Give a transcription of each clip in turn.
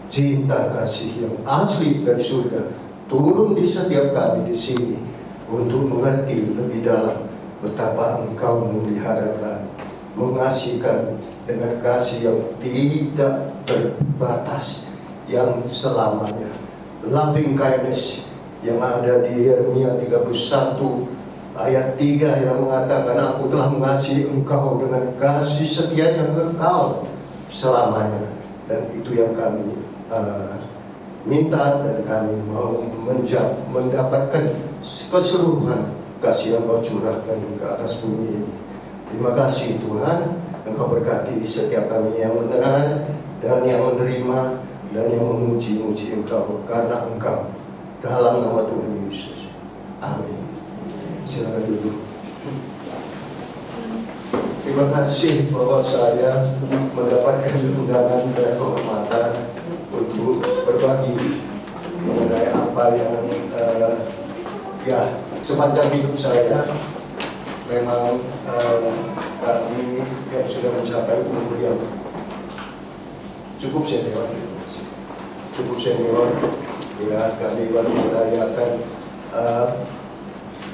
cinta kasih yang asli dari surga turun di setiap kami di sini untuk mengerti lebih dalam betapa Engkau memelihara kami, mengasihi kami dengan kasih yang tidak terbatas, yang selamanya. Loving kindness yang ada di Yeremia 31 ayat 3 yang mengatakan, aku telah mengasihi engkau dengan kasih setia yang kekal selamanya. Dan itu yang kami minta, dan kami mau mendapatkan keseluruhan kasih yang Kau curahkan ke atas bumi ini. Terima kasih Tuhan, Engkau berkati setiap kami yang mendengar dan yang menerima dan yang memuji-muji Engkau karena Engkau, dalam nama Tuhan Yesus. Amin. Silakan duduk. Terima kasih bahwa saya mendapatkan undangan dan kehormatan untuk berbagi mengenai apa yang sepanjang hidup saya memang kami yang sudah mencapai umur yang cukup senior, ya, kami baru merayakan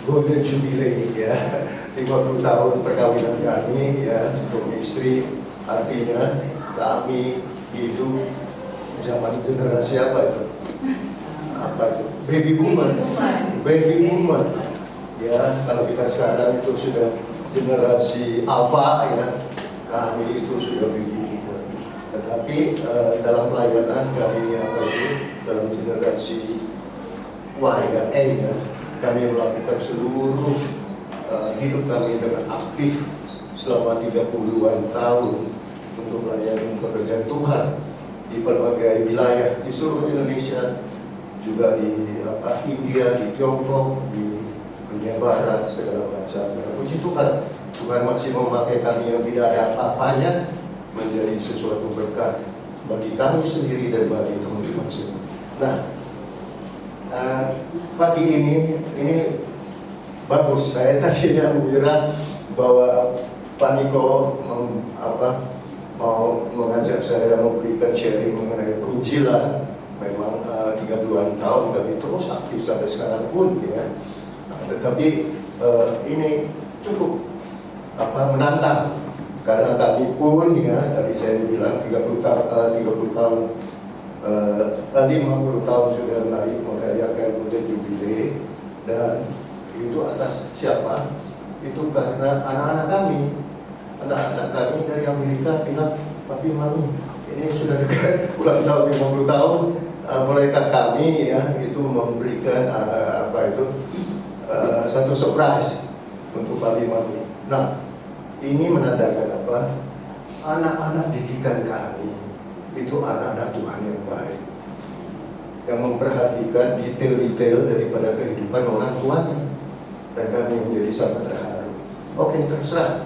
Golden Jubilee, ya, 50 tahun perkawinan kami, ya, suami istri. Artinya kami hidup zaman generasi apa itu? Baby boomer. Ya, kalau kita sekarang itu sudah generasi alpha, ya, kami itu sudah baby boomer. Tetapi dalam pelayanan kami dalam generasi Y, ya, A, ya, kami melakukan seluruh hidup kami dengan aktif selama 30-an tahun untuk melayani pekerjaan Tuhan di berbagai wilayah di seluruh Indonesia, juga di India, di Tiongkok, di dunia Barat, segala macam. Puji Tuhan, Tuhan masih memakai kami yang tidak ada apa-apanya menjadi sesuatu berkat bagi kami sendiri dan bagi teman-teman semua. Nah, pagi ini bagus. Saya tadinya mengira bahwa Pak Niko mau mengajak saya memberikan sharing mengenai kunjilan. Memang 30-an tahun kami terus aktif sampai sekarang pun, ya. Tetapi ini cukup menantang karena kami pun, ya, tadi saya bilang 50 tahun 50 tahun sudah merayakan Golden Jubilee, dan itu atas siapa? Itu karena anak-anak kami dari Amerika bilang, papi mami ini sudah dekat ulang tahun 50 tahun, mulaikan kami, ya, itu memberikan satu surprise untuk papi mami. Nah, ini menandakan apa? Anak-anak didikan kami itu anak-anak Tuhan yang baik, yang memperhatikan detail-detail daripada kehidupan orang tuanya, dan kami menjadi sangat terharu. Oke, terserah.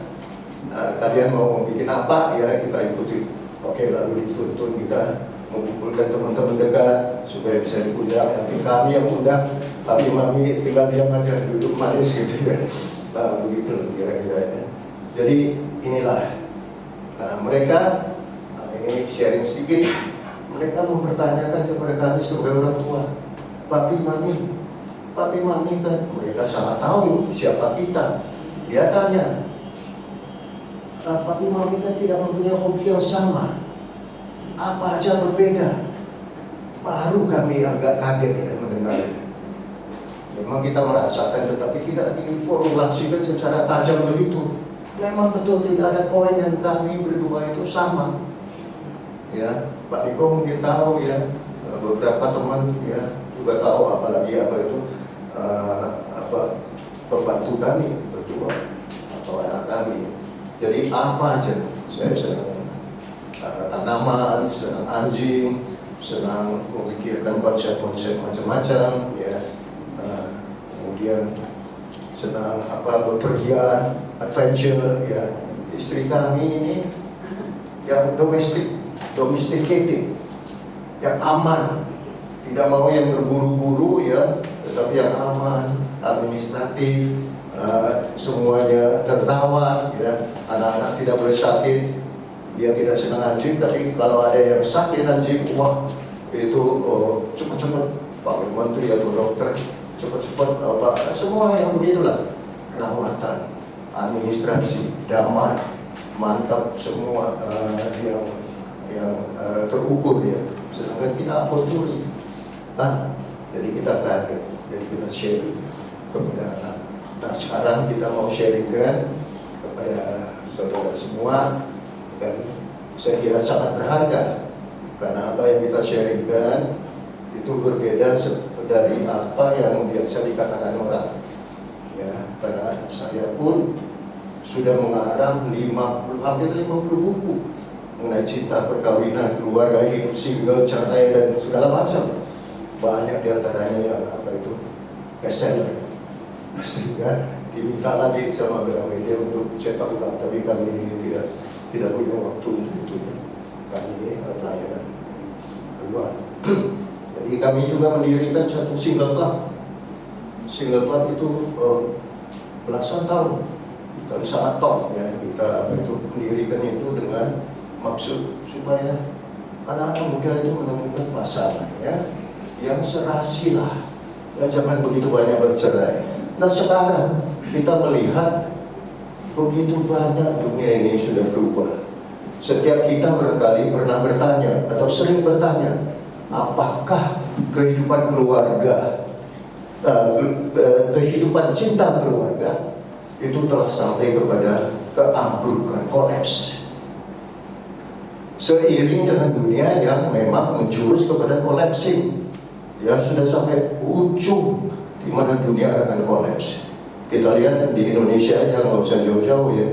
Nah, kalian mau bikin apa, ya, kita ikuti. Oke, lalu dituntut kita mengumpulkan teman-teman dekat supaya bisa diundang. Nanti kami yang undang, tapi mami tinggal diam aja, duduk manis gitu, ya. Nah, begitu kira-kira, ya. Jadi inilah. Nah, mereka, ini sharing sedikit. Mereka mempertanyakan kepada kami sebagai orang tua, papi mami kan mereka sangat tahu siapa kita. Dia tanya, papi mami kan tidak mempunyai hobi yang sama, apa aja berbeda. Baru kami agak kaget, ya, mendengarnya. Memang kita merasakan, tetapi tidak diformulasikan secara tajam begitu. Memang betul tidak ada poin yang kami berdua itu sama, ya. Pak Niko mungkin tahu, ya, beberapa teman, ya, juga tahu, apalagi pembantu kami berdua atau anak kami. Jadi apa aja, saya senang tanaman, senang anjing, senang memikirkan konsep-konsep macam-macam, ya. Kemudian senang bepergian, adventure, ya. Istri kami ini yang domesticated, yang aman, tidak mau yang berburu-buru, ya, tetapi yang aman, administratif, semuanya terawat, ya. Anak-anak tidak boleh sakit. Dia tidak senang anjing, tapi kalau ada yang sakit anjing, wah, itu cepat-cepat Pak Menteri atau dokter, cepat-cepat semua yang begitulah, perawatan, administrasi, damai, mantap semua yang terukur ya. Sedangkan kita apotori, jadi kita kaget, jadi kita sharing kepada anak. Nah sekarang kita mau sharingkan kepada saudara semua, dan saya kira sangat berharga karena apa yang kita sharingkan itu berbeda dari apa yang biasa dikatakan orang. Ya, karena saya pun sudah mengarang hampir 50 buku mengenai cinta, perkawinan, keluarga, hidup single, cerai dan segala macam. Banyak diantaranya yang bestseller. Sehingga diminta lagi sama Gramedia untuk cetak ulang, tapi kami tidak punya waktu untuk itu ya. Kami pelayanan keluar. Jadi kami juga mendirikan satu single club. Single club itu belasan tahun, kami sangat top ya. Kita mendirikan itu dengan maksud supaya anak-anak muda itu menemukan pasangan ya, yang serasi lah. Ya, jangan begitu banyak bercerai. Nah sekarang kita melihat begitu banyak dunia ini sudah berubah. Setiap kita barangkali pernah bertanya atau sering bertanya, apakah kehidupan keluarga, kehidupan cinta keluarga itu telah sampai kepada keambrukan, kolaps. Seiring dengan dunia yang memang menjurus kepada collapsing, ya sudah sampai ujung di mana dunia akan kolaps. Kita lihat di Indonesia aja, nggak usah jauh-jauh ya.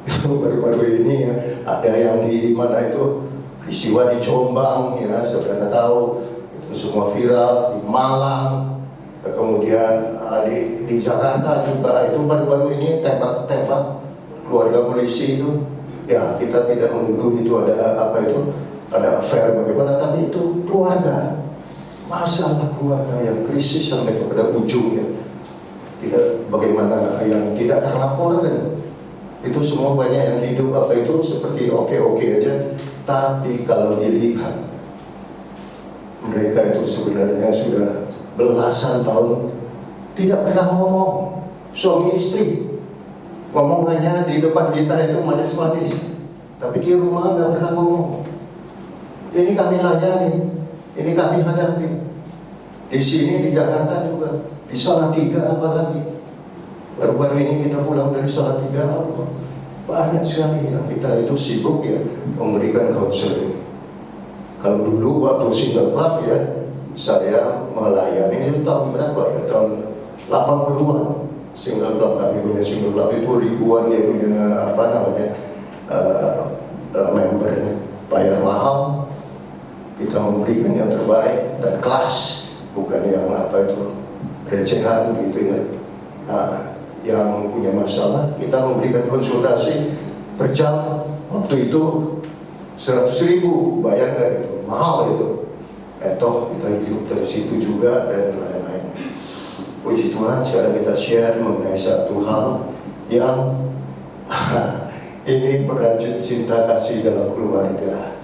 Itu baru-baru ini ya, ada yang di mana itu peristiwa di Jombang ya, saudara tahu itu semua viral, di Malang, kemudian di Jakarta juga itu baru-baru ini tembak-tembak keluarga polisi itu. Ya kita tidak menuduh itu ada ada affair bagaimana, tapi itu keluarga, masalah keluarga yang krisis sampai kepada ujungnya. Tidak bagaimana yang tidak terlaporkan, itu semua banyak yang hidup seperti oke aja, tapi kalau dilihat mereka itu sebenarnya sudah belasan tahun tidak pernah ngomong. Suami istri ngomong hanya di depan kita itu manis-manis, tapi di rumah nggak pernah ngomong. Ini kami layani, ini kami hadapi. Di sini di Jakarta juga, di Salatiga apalagi. Baru-baru ini kita pulang dari Salatiga, banyak sekali yang kita itu sibuk ya memberikan konseling. Kalau dulu waktu single club ya, saya melayani itu tahun berapa ya? Tahun 80-an. Single club, kami punya single club itu ribuan dia punya membernya, bayar mahal. Kita memberikan yang terbaik dan kelas, bukan yang recehan gitu ya. Nah, yang punya masalah kita memberikan konsultasi per jam. Waktu itu 100.000, bayangkan itu mahal itu. Kita hidup dari situ juga dan lain-lain. Puji Tuhan, sekarang kita share mengenai satu hal yang ini berlanjut cinta kasih dalam keluarga.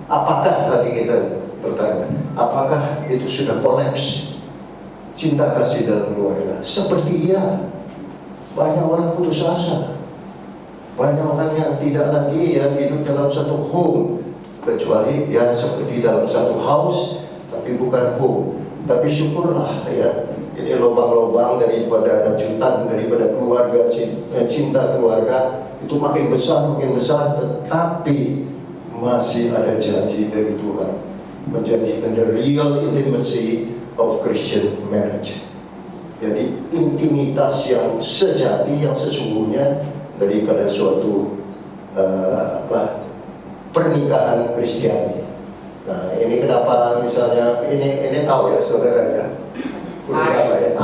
Apakah tadi kita bertanya, apakah itu sudah kolaps cinta kasih dalam keluarga? Seperti iya, banyak orang putus asa, banyak orang yang tidak lagi ya hidup dalam satu home, kecuali ya seperti dalam satu house, tapi bukan home. Tapi syukurlah ya, ini lubang-lubang daripada rajutan, daripada keluarga, cinta keluarga itu makin besar, tetapi masih ada janji dari Tuhan menjanjikan the real intimacy of Christian marriage. Jadi intimitas yang sejati, yang sesungguhnya daripada suatu pernikahan Kristiani. Nah ini kenapa misalnya ini tahu ya saudara ya, apa ya?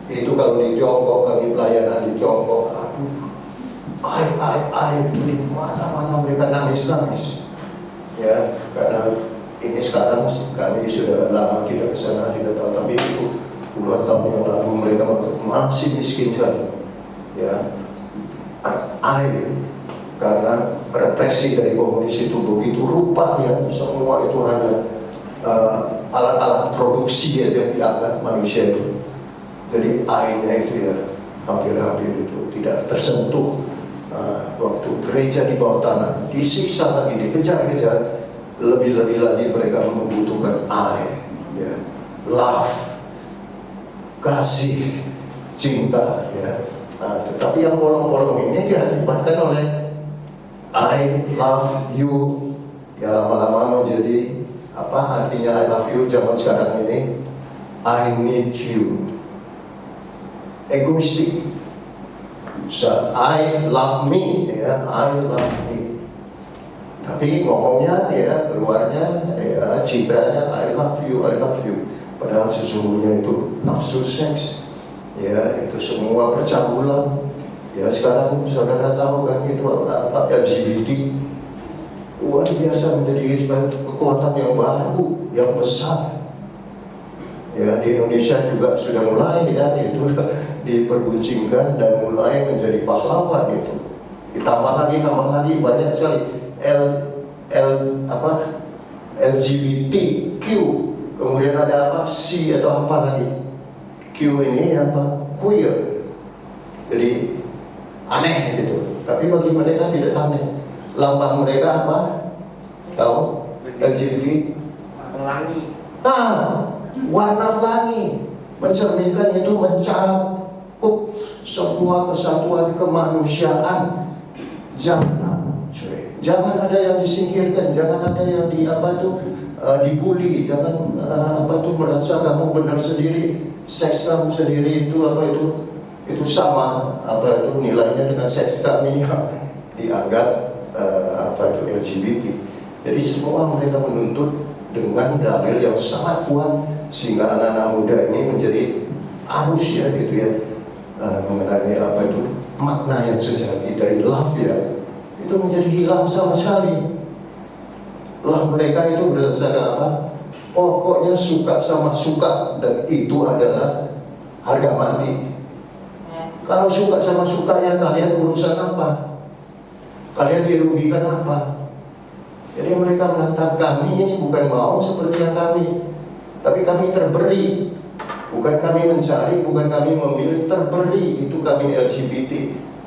Itu kalau di Tiongkok, kami pelayanan di Tiongkok, itu di mana-mana mereka nangis ya, karena ini sekarang kami sudah lama tidak kesana, tidak tahu, tapi itu puluhan tahun yang lalu mereka masih miskin sekali ya. Karena represi dari komunis itu begitu rupa ya, semua itu hanya opsi aja diangkat manusia itu. Jadi I-nya itu ya hampir-hampir itu tidak tersentuh. Waktu gereja di bawah tanah disiksa lagi, dikejar-kejar, lebih-lebih lagi mereka membutuhkan I, ya, love, kasih, cinta, ya. Tetapi yang bolong-bolong ini diakibatkan oleh I love you, ya lama-lama menjadi apa artinya I love you zaman sekarang ini? I need you. Egoistik. So, I love me, ya, I love me. Tapi ngomongnya ya, keluarnya ya, citranya I love you, I love you. Padahal sesungguhnya itu nafsu seks. Ya, itu semua percabulan. Ya, sekarang saudara tahu kan itu apa LGBT. Luar biasa menjadi kekuatan yang baru, yang besar. Ya, di Indonesia juga sudah mulai ya itu diperguncingkan dan mulai menjadi pahlawan itu. Ditambah lagi banyak sekali LGBTQ, kemudian ada apa C atau apa lagi. Q ini apa? Queer. Jadi aneh gitu. Tapi bagi mereka tidak aneh. Lambang mereka apa? Tahu? LGBT. Pelangi. Warna pelangi mencerminkan itu mencakup semua kesatuan kemanusiaan. Jangan ada yang disingkirkan, jangan ada yang dibully, jangan merasa kamu benar sendiri, seks kamu sendiri itu sama nilainya dengan seks kami dianggap LGBT. Jadi semua mereka menuntut dengan dalil yang sangat kuat sehingga anak-anak muda ini menjadi arus ya gitu ya mengenai makna yang sejati dari love ya itu menjadi hilang sama sekali. Love mereka itu berdasarkan apa? Pokoknya suka sama suka dan itu adalah harga mati. Kalau suka sama suka ya kalian urusan apa? Kalian dirugikan apa? Jadi mereka menantang kami ini bukan mau seperti yang kami, tapi kami terberi. Bukan kami mencari, bukan kami memilih, terberi. Itu kami LGBT.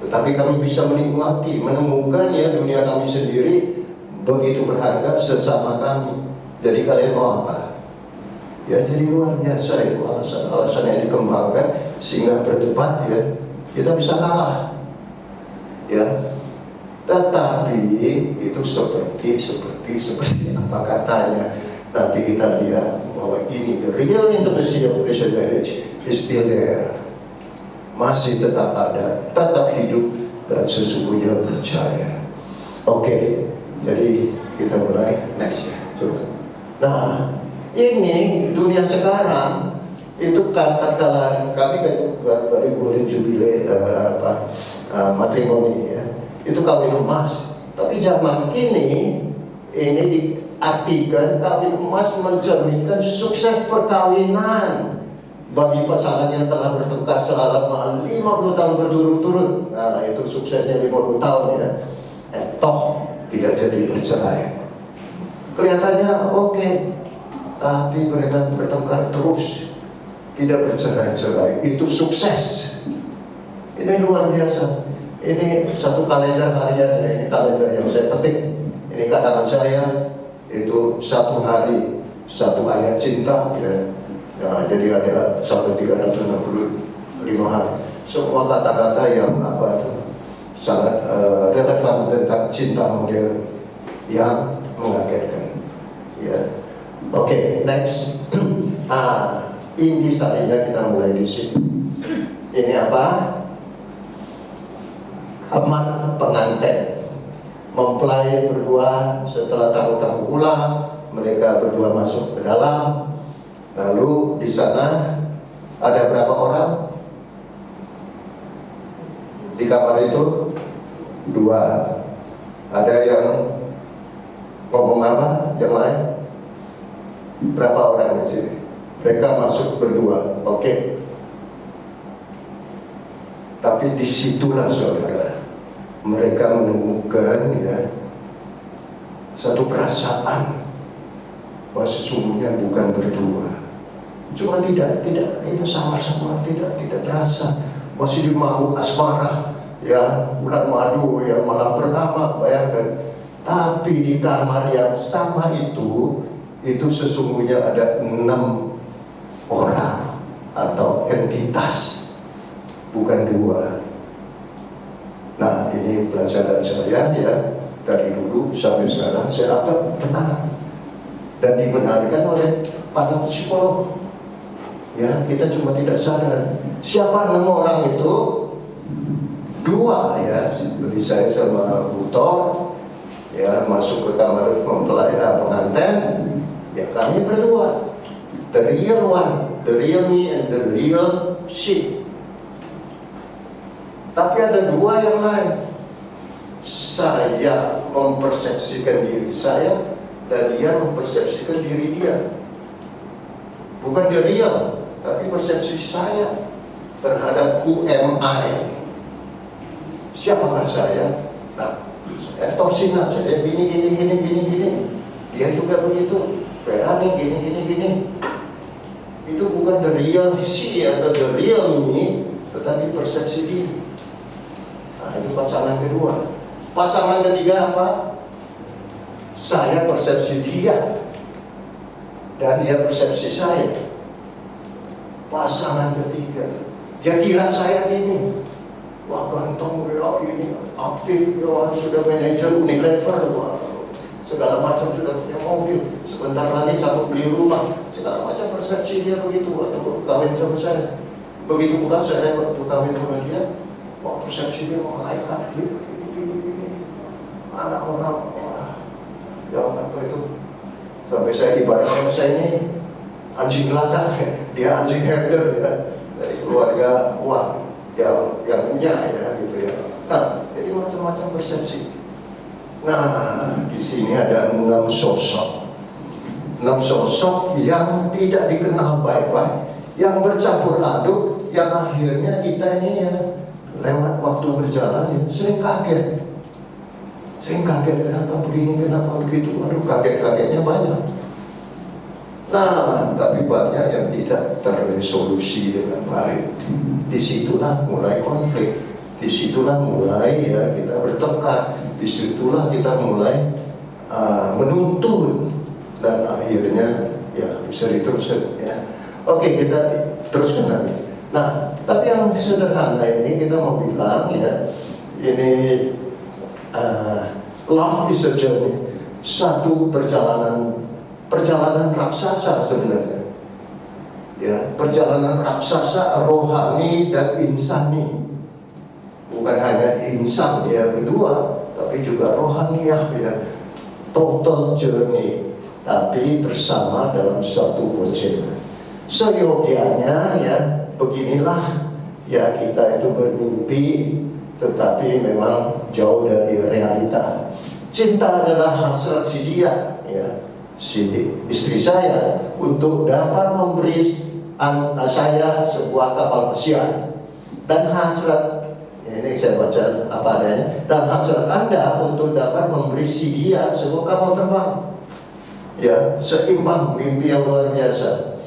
Tetapi kami bisa menikmati, menemukan ya dunia kami sendiri begitu berharga sesama kami. Jadi kalian mau apa? Ya jadi luar biasa itu alasan-alasan yang dikembangkan sehingga berdebat ya kita bisa kalah. Ya. Tetapi itu seperti apa katanya. Nanti kita lihat bahwa ini the real intimacy of Christian marriage is still there. Masih tetap ada, tetap hidup dan sesungguhnya percaya. Oke, jadi kita mulai next ya. Coba. Nah, ini dunia sekarang itu katakanlah kami baru golden jubilee matrimoni ya. Itu kawin emas. Tapi zaman kini ini diartikan kawin emas mencerminkan sukses perkawinan bagi pasangan yang telah bertengkar selama 50 tahun berturut-turut. Nah itu suksesnya 50 tahun ya. Toh tidak jadi bercerai. Kelihatannya oke, tapi mereka bertengkar terus, tidak bercerai-cerai. Itu sukses. Ini luar biasa. Ini satu kalender harian ya, ini kalender yang saya petik. Ini karangan saya itu satu hari satu ayat cinta ya. Nah, jadi ada sampai 365 hari. Semua kata-kata yang sangat relevan tentang cinta modern yang mengagetkan. Ya, oke, next. Inti sarinya kita mulai di sini. Ini apa? Amat pengantin mempelai berdua setelah tamu-tamu pulang, mereka berdua masuk ke dalam. Lalu di sana ada berapa orang di kamar itu? 2. Ada yang ngomong apa? Yang lain? Berapa orang di sini? Mereka masuk berdua, oke. Tapi disitulah saudara, mereka menemukan ya satu perasaan bahwa sesungguhnya bukan berdua, Cuma tidak itu sama-sama tidak terasa, masih di mabuk asmara, ya bulan madu ya malam pertama, bayangkan. Tapi di kamar yang sama itu sesungguhnya ada 6 orang atau entitas, bukan 2. Nah, ini pelajaran saya ya, dari dulu sampai sekarang saya anggap benar dan dibenarkan oleh para psikolog. Ya, kita cuma tidak sadar siapa 6 orang itu. 2 ya, seperti saya sama Butor ya, masuk ke kamar mempelai pengantin ya, kami berdua, the real one, the real me and the real she. Tapi ada 2 yang lain. Saya mempersepsikan diri saya dan dia mempersepsikan diri dia. Bukan the real, tapi persepsi saya terhadap who am I. Siapakah saya? Nah, saya torsinan, saya gini. Dia juga begitu. Vera nih gini. Itu bukan the real she atau the real me, tetapi persepsi diri. Nah, itu pasangan kedua. Pasangan ketiga apa? Saya persepsi dia dan dia persepsi saya. Pasangan ketiga, dia kira saya gini, wah ganteng ya, ini aktif ya, sudah manajer Unilever, wah, segala macam, sudah punya mobil, sebentar lagi sanggup beli rumah, segala macam persepsi dia begitu waktu kawin sama saya. Begitu pula saya waktu kawin sama dia, wah persepsi dia malaikat, dia begini. Anak orang, wah, yang apa itu, sampai saya ibaratnya saya ini anjing ladang, dia anjing herder ya, dari keluarga uang yang punya ya gitu ya. Nah, jadi macam-macam persepsi. Nah, di sini ada 6 sosok. 6 sosok yang tidak dikenal baik-baik, yang bercampur aduk, yang akhirnya kita ini ya lewat waktu berjalan ya, sering kaget, kenapa begini, kenapa begitu, aduh kagetnya banyak. Nah, tapi banyak yang tidak terresolusi dengan baik. Disitulah mulai konflik, disitulah mulai ya kita bertengkar, disitulah kita mulai menuntun, dan akhirnya ya bisa diteruskan ya. Oke, kita teruskan lagi. Nah, tapi yang sederhana ini kita mau bilang ya, ini love is a journey, satu perjalanan raksasa sebenarnya. Ya, perjalanan raksasa rohani dan insani. Bukan hanya insan ya berdua, tapi juga rohaniah ya. Total journey, tapi bersama dalam satu boncengan. Seyogianya ya, beginilah ya kita itu bermimpi, tetapi memang jauh dari realita. Cinta adalah hasrat si dia, ya, si istri saya, untuk dapat memberi saya sebuah kapal pesiar. Dan hasrat, ini saya baca apa adanya, dan hasrat Anda untuk dapat memberi si dia sebuah kapal terbang. Ya, seimbang, mimpi yang luar biasa.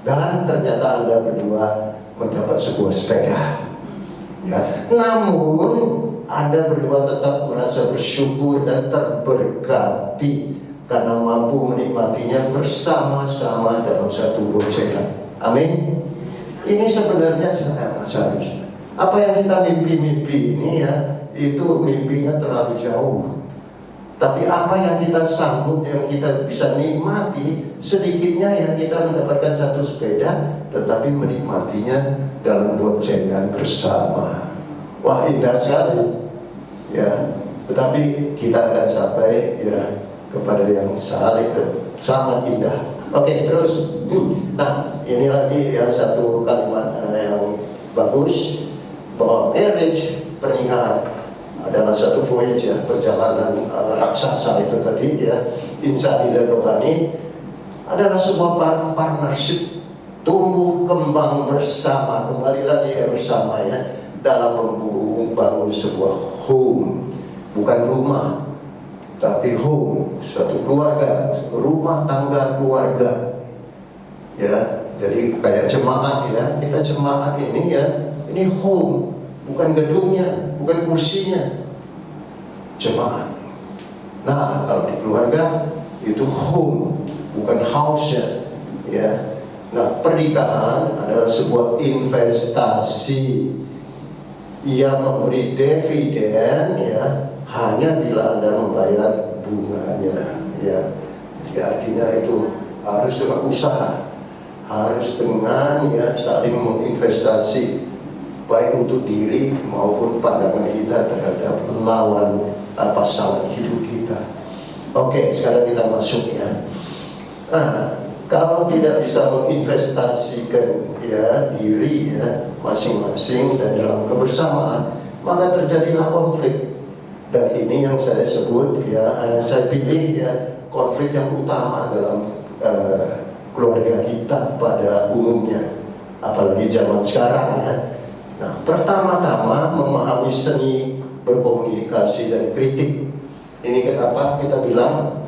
Dan ternyata Anda berdua mendapat sebuah sepeda. Ya, namun Anda berdua tetap merasa bersyukur dan terberkati karena mampu menikmatinya bersama-sama dalam satu boncengan. Amin. Ini sebenarnya seharusnya apa yang kita mimpi-mimpi ini ya, itu mimpinya terlalu jauh. Tapi apa yang kita sanggup, yang kita bisa nikmati, sedikitnya yang kita mendapatkan satu sepeda, tetapi menikmatinya dalam boncengan bersama. Wah, indah sekali. Ya, tetapi kita akan sampai ya kepada yang sangat indah. Oke, terus. Nah, ini lagi yang satu kalimat yang bagus, bahwa marriage, pernikahan adalah satu voyage ya, perjalanan raksasa itu tadi ya, insani dan rohani, adalah sebuah partnership, tumbuh kembang bersama, kembali lagi ya bersama ya, dalam membangun sebuah home, bukan rumah, tapi home, suatu keluarga, rumah tangga keluarga ya. Jadi kayak jemaat ya, kita jemaat ini ya, ini home, bukan gedungnya, bukan kursinya, jemaat. Nah, kalau di keluarga itu home, bukan house-nya, ya. Nah, pernikahan adalah sebuah investasi yang memberi dividen ya, hanya bila Anda membayar bunganya, ya. Jadi artinya itu harus dengan usaha, harus dengan ya saling menginvestasi, baik untuk diri maupun pandangan kita terhadap lawan pasangan hidup kita. Oke, sekarang kita masuk ya. Nah, kalau tidak bisa menginvestasikan ya diri ya masing-masing dan dalam kebersamaan, maka terjadilah konflik. Dan ini yang saya sebut ya, saya pilih ya konflik yang utama dalam keluarga kita pada umumnya, apalagi zaman sekarang ya. Nah, pertama-tama memahami seni berkomunikasi dan kritik. Ini kenapa kita bilang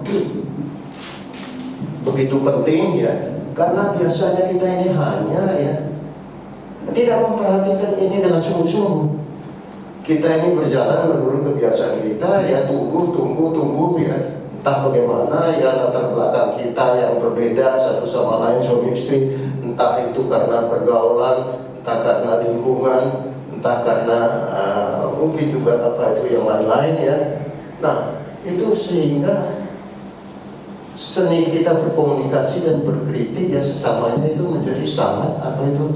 begitu penting ya, karena biasanya kita ini hanya ya tidak memperhatikan ini dengan sungguh-sungguh. Kita ini berjalan menurut kebiasaan kita ya, tunggu ya, entah bagaimana ya latar belakang kita yang berbeda satu sama lain suami istri, entah itu karena pergaulan, entah karena lingkungan, entah karena mungkin juga apa itu yang lain-lain ya. Nah, itu sehingga seni kita berkomunikasi dan berkritik ya sesamanya itu menjadi sangat apa itu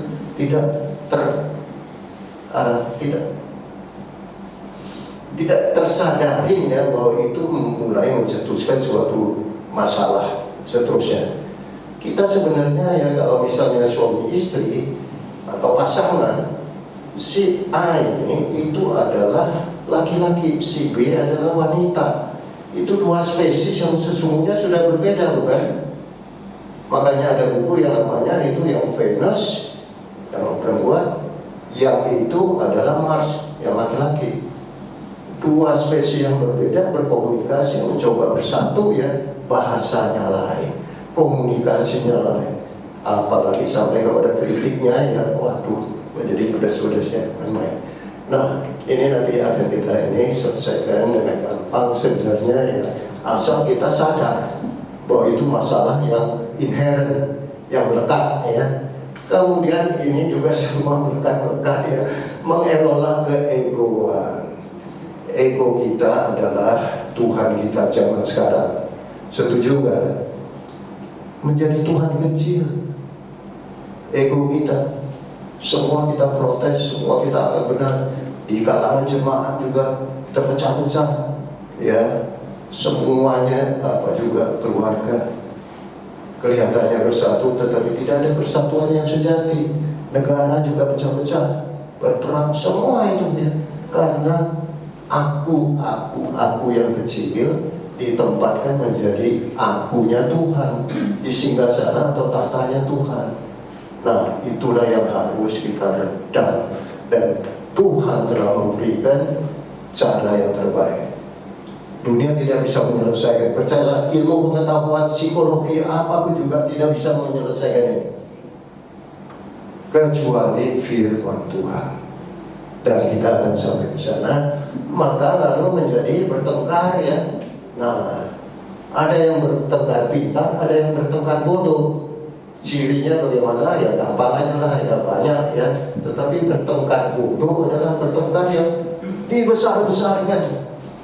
tidak tersadari ya, bahwa itu mulai mencetuskan suatu masalah seterusnya. Kita sebenarnya ya kalau misalnya suami istri atau pasangan, si A ini itu adalah laki-laki, si B adalah wanita. Itu dua spesies yang sesungguhnya sudah berbeda, bukan? Makanya ada buku yang namanya itu yang Venus, yang perempuan, yang itu adalah Mars, yang laki-laki. Dua spesies yang berbeda berkomunikasi, mencoba bersatu ya, bahasanya lain, komunikasinya lain, apalagi sampai kepada kritiknya ya, waduh, menjadi pedas-pedasnya main-main. Nah, ini nanti akan kita ini selesaikan dengan gampang sebenarnya ya, asal kita sadar bahwa itu masalah yang inherent, yang melekat ya. Kemudian ini juga semua melekat-melekat ya, mengelola keegoan. Ego kita adalah Tuhan kita zaman sekarang. Setuju nggak? Menjadi Tuhan kecil. Ego kita, semua kita protes, semua kita akan benar. Di kalangan jemaat juga terpecah-pecah, ya. Semuanya apa juga keluarga kelihatannya bersatu, tetapi tidak ada persatuan yang sejati. Negara juga pecah-pecah, berperang, semua itu ya. Karena aku yang kecil ditempatkan menjadi akunya Tuhan, di singgasana atau tahtanya Tuhan. Nah, itulah yang harus kita redam, dan Tuhan telah memberikan cara yang terbaik. Dunia tidak bisa menyelesaikan. Percayalah, ilmu pengetahuan psikologi apapun juga tidak bisa menyelesaikan ini, kecuali firman Tuhan. Dan kita akan sampai ke sana. Maka lalu menjadi bertengkar ya. Nah, ada yang bertengkar pintar, ada yang bertengkar bodoh. Cirinya bagaimana ya, gampang aja lah ya, banyak ya. Tetapi bertengkar bodoh adalah bertengkar yang dibesar-besarkan,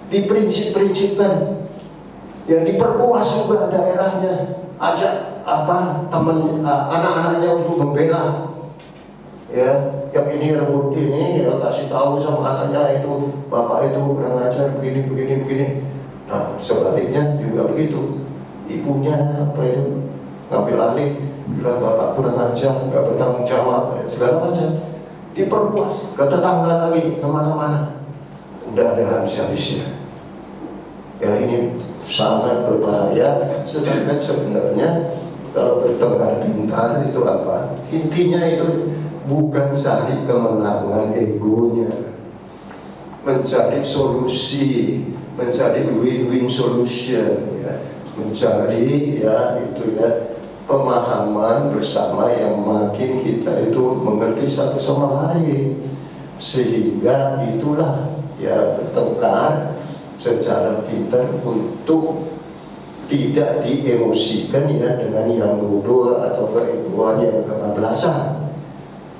diprinsip-prinsipkan, yang diperluas juga daerahnya, ajak teman anak-anaknya untuk membela ya, yang ini rebut ini ya, kasih tahu sama anaknya itu bapak itu kurang ajar begini. Nah, sebaliknya juga begitu, ibunya apa itu ngambil alih, bilang bapak kurang ajar, nggak bertanggung jawab, segala macam, diperluas ke tetangga lagi, kemana-mana, udah ada habis-habisnya. Ya, ini sangat berbahaya. Sedangkan sebenarnya kalau bertengkar pintar itu apa? Intinya itu bukan cari kemenangan egonya, mencari solusi, mencari win-win solution ya, mencari ya itu ya pemahaman bersama yang makin kita itu mengerti satu sama lain, sehingga itulah ya bertengkar secara pintar untuk tidak diemosikan ya dengan yang bodoh atau keegoan yang kebablasan.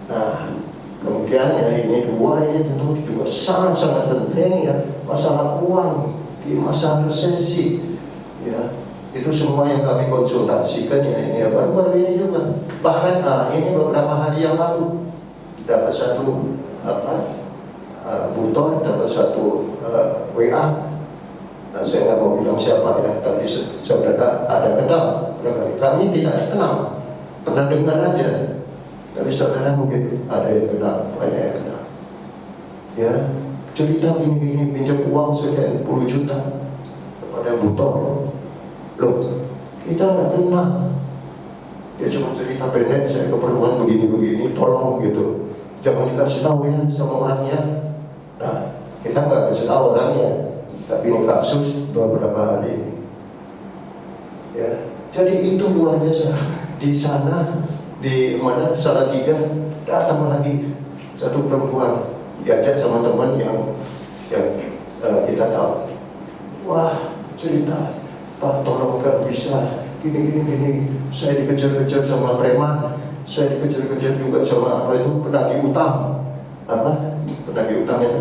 Nah, kemudian ya ini dua ini tentu juga sangat-sangat penting ya, masalah uang di masa resesi ya, itu semua yang kami konsultasikan ya ini ya, baru-baru ini juga, bahkan ini beberapa hari yang lalu dapat satu butor, dapat satu WA. Nah, saya nggak mau bilang siapa ya, tapi saudara ada kenal, kami tidak kenal, pernah dengar aja. Tapi saudara mungkin ada yang kenal, banyak yang kenal. Ya, cerita gini-gini, pinjam uang sekian puluh juta kepada butor. Loh, kita nggak kenal. Dia cuma cerita pendek, saya keperluan begini-begini, tolong gitu. Jangan dikasih tahu ya sama orangnya. Nah, kita nggak kasih tahu orangnya. Tapi ini kasus beberapa hari ini. Ya, jadi itu luar biasa. Di sana, di mana Salatiga, datang lagi satu perempuan diajak sama teman yang kita tahu. Wah, cerita, Pak, tolong kalau bisa gini. Saya dikejar-kejar sama preman, saya dikejar-kejar juga sama penagih utang. Penagih utang itu.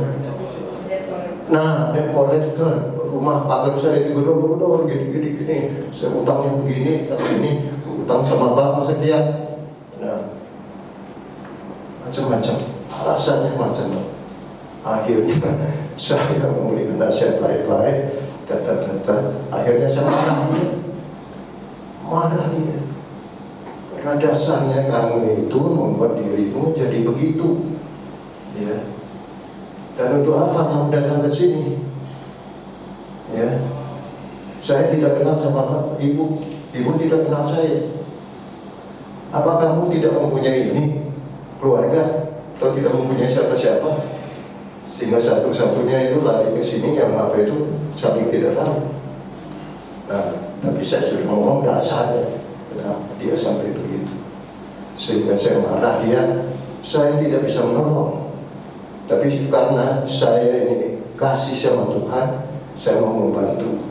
Nah, debt collector, rumah pagar saya digedor-gedor, gini. Saya utangnya begini, ini utang sama bank sekian. Nah, macam-macam, alasannya macam. Akhirnya saya memberikan nasihat baik-baik, akhirnya saya marah dia. Karena dasarnya kamu itu membuat dirimu jadi begitu, ya. Dan untuk apa kamu datang ke sini? Ya, saya tidak kenal sama ibu tidak kenal saya. Apa kamu tidak mempunyai ini keluarga atau tidak mempunyai siapa-siapa? Sehingga satu-satunya itu lari ke sini yang saling tidak tahu. Nah, tapi saya sudah ngomong dasarnya, kenapa dia sampai begitu? Sehingga saya marah dia, saya tidak bisa menolong. Tapi karena saya ini kasih sama Tuhan, saya mau membantu.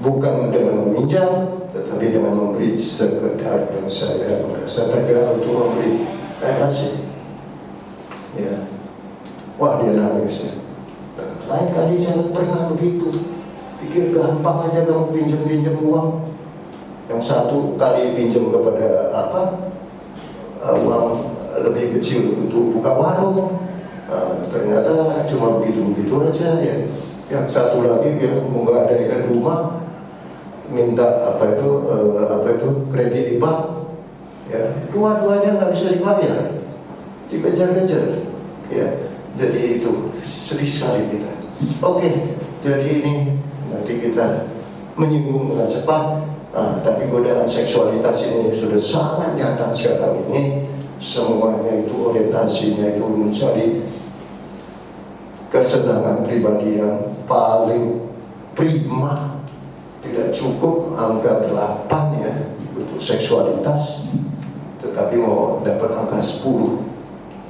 Bukan dengan meminjam, tetapi dengan memberi sekedar yang saya merasa tergerak untuk memberi. Saya kasih. Ya. Wah, dia nangis ya. Nah, lain kali jangan pernah begitu. Pikir gampang aja kamu pinjam uang. Yang satu kali pinjam kepada uang lebih kecil untuk buka warung. Ternyata cuma begitu aja ya. Yang satu lagi ya menggadaikan rumah, minta kredit di bank, ya dua-duanya nggak bisa dibayar, dikejar-kejar, ya. Jadi itu sedih sekali kita. Oke, jadi ini nanti kita menyinggung dengan cepat, tapi godaan seksualitas ini sudah sangat nyata sekarang ini. Semuanya itu orientasinya itu mencari kesenangan pribadi yang paling prima. Tidak cukup angka 8 ya untuk seksualitas, tetapi mau dapat angka 10,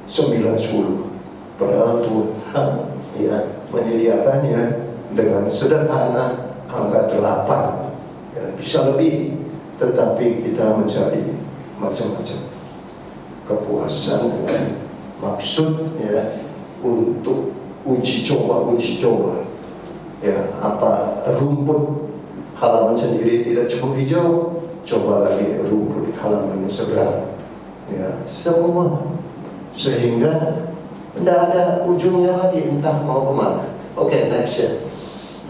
9, 10. Padahal Tuhan ya menyediakannya dengan sederhana angka 8 ya, bisa lebih, tetapi kita mencari macam-macam kepuasan dengan maksud ya untuk uji coba ya, apa rumput halaman sendiri tidak cukup hijau, coba lagi rumput halaman seberang ya, semua, sehingga tidak ada ujungnya lagi, entah mau kemana. Oke, next ya.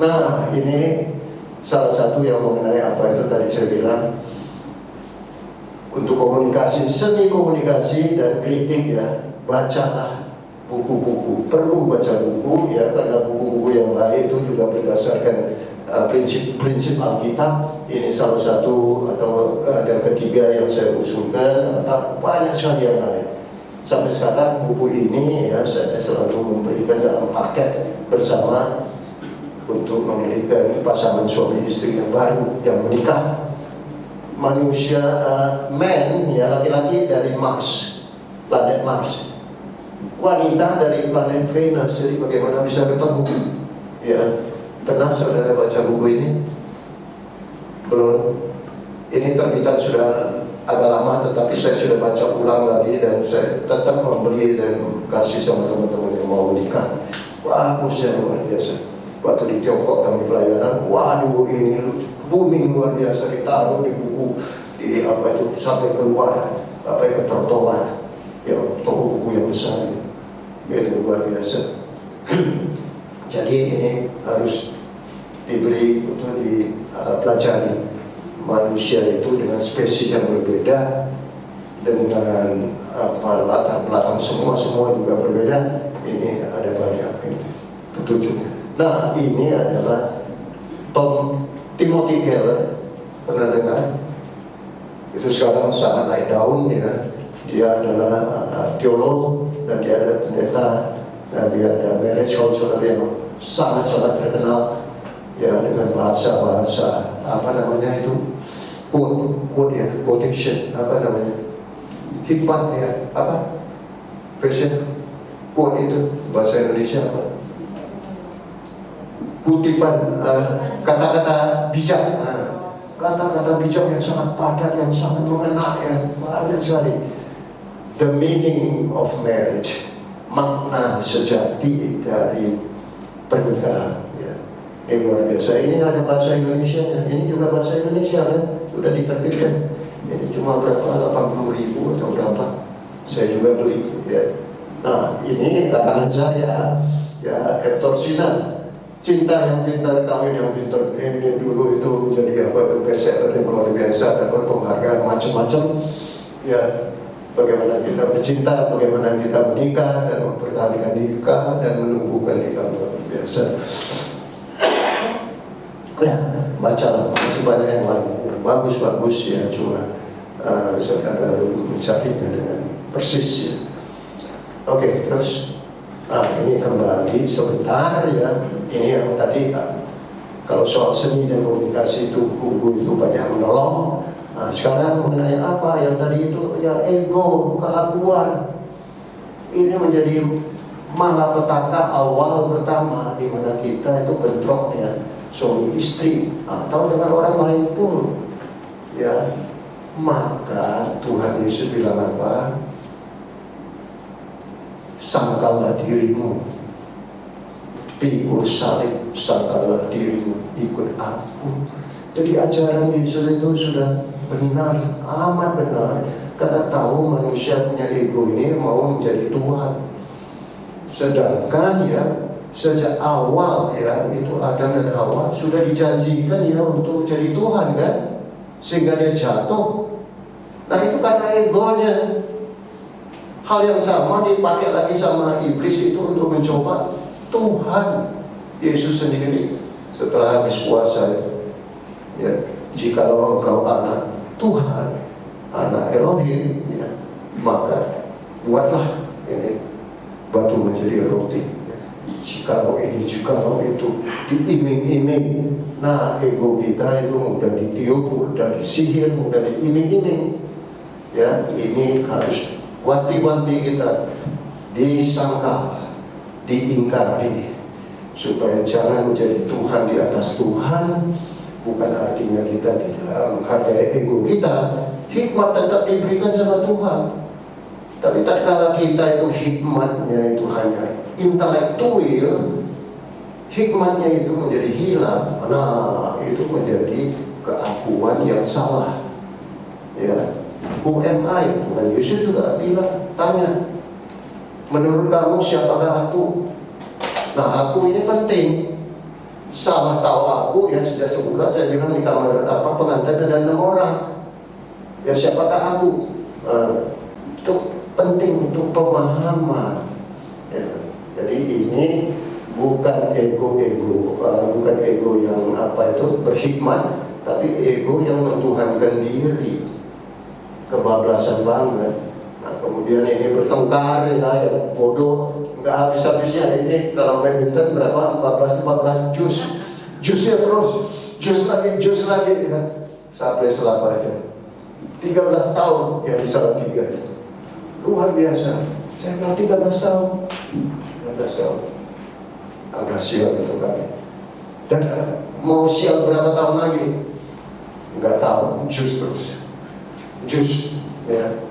Nah, ini salah satu yang mengenai apa itu tadi saya bilang, untuk komunikasi, seni komunikasi dan kritik ya, bacalah buku-buku, perlu baca buku ya, karena buku-buku yang lain itu juga berdasarkan prinsip-prinsip Alkitab. Ini salah satu atau ada ketiga yang saya usulkan, atau banyak sekali yang lain. Sampai sekarang buku ini ya saya selalu memberikan dalam paket bersama untuk memberikan pasangan suami istri yang baru yang menikah manusia man ya laki-laki dari Mars, planet Mars, wanita dari planet Venus. Jadi bagaimana bisa ketemu? Ya, pernah saudara baca buku ini? Belum. Ini terbitan sudah agak lama, tetapi saya sudah baca ulang lagi dan saya tetap membeli dan kasih sama teman-teman yang mau menikah. Bagusnya luar biasa. Waktu di Tiongkok kami pelayanan, waduh ini booming luar biasa, ditaruh di buku di apa itu sampai keluar apa ke trotoar, ya toko buku yang besar itu luar biasa. Jadi ini harus diberi untuk dipelajari. Manusia itu dengan spesies yang berbeda, dengan latar belakang semua juga berbeda. Ini ada banyak petunjuknya. Nah, ini adalah Timothy Keller, pernah dengar? Itu sekarang sangat naik daun ya. Dia adalah teolog dan dia ada pendeta, dan dia ada marriage counselor yang sangat terkenal ya, dengan bahasa apa namanya itu quote ya, quotation apa namanya, hikmat ya, apa version quote itu bahasa Indonesia apa, kutipan kata-kata bijak, kata-kata bijak yang sangat padat, yang sangat mengena ya, banyak sekali. The meaning of marriage, makna sejati dari pernikahan ya. Ini luar biasa. Ini ada bahasa Indonesia nya. Ini juga bahasa Indonesia kan, sudah diterbitkan. Ini cuma berapa, 80.000 atau berapa? Saya juga beli ya. Nah, ini katakan saya ya, Hector Sinan, Cinta yang Pintar, Kawin yang Pintar. Ini dulu itu menjadi apa, itu bestseller yang luar biasa, dapat penghargaan macam-macam ya. Bagaimana kita bercinta, bagaimana kita menikah dan mempertahankan nikah dan menumbuhkan nikah, luar biasa. Ya, bacalah, masih banyak yang lain bagus-bagus ya, cuma saudara mencarinya dengan persis ya. Oke, terus ini kembali sebentar ya. Ini yang tadi kalau soal seni dan komunikasi itu guru itu banyak menolong. Nah, sekarang mengenai apa yang tadi itu ya, ego, keakuan. Ini menjadi malapetaka awal pertama di mana kita itu bentroknya suami istri atau dengan orang lain pun ya. Maka Tuhan Yesus bilang apa? Sangkallah dirimu, pikul salib, sangkallah dirimu, ikut aku. Jadi ajaran Yesus itu sudah benar, amat benar, karena tahu manusia punya ego ini mau menjadi Tuhan. Sedangkan ya sejak awal ya, itu Adam dan Hawa sudah dijanjikan ya untuk jadi Tuhan kan, sehingga dia jatuh. Nah itu karena egonya. Hal yang sama dipakai lagi sama iblis itu untuk mencoba Tuhan Yesus sendiri setelah habis puasa ya. Jikalau engkau anak Tuhan, anak Elohim ya, maka buatlah ini batu menjadi roti ya. Jikalau ini, jikalau itu, diiming-iming. Nah ego kita itu mudah ditiup, mudah disihir, mudah diiming-iming ya. Ini harus wanti-wanti kita, disangkal, diingkari, supaya jangan menjadi Tuhan di atas Tuhan. Bukan artinya kita tidak menghargai ego kita. Hikmat tetap diberikan sama Tuhan, tapi tatkala kita itu hikmatnya itu hanya intelektual, hikmatnya itu menjadi hilang. Nah itu menjadi keakuan yang salah ya. Who am I? Tuhan Yesus juga bilang, tanya, menurut kamu siapakah aku? Nah aku ini penting. Salah tahu aku ya, sejak semula saya bilang di kamar apa pengantin ada 6 orang. Ya siapakah aku? Itu penting untuk pemahaman ya. Jadi ini bukan ego, bukan ego yang apa itu berhikmat, tapi ego yang mentuhankan diri, kebablasan banget. Nah kemudian ini bertengkar ya, bodoh, nggak habis-habisnya. Ini kalau badminton berapa? 14 jusnya terus, jus lagi ya. Sampai selamanya. 13 tahun yang di Salatiga itu. Luar biasa. Saya bilang 13 tahun. 13 tahun. Agak sial itu kami. Dan mau sial berapa tahun lagi? Nggak tahu, jus terus. Jus, ya.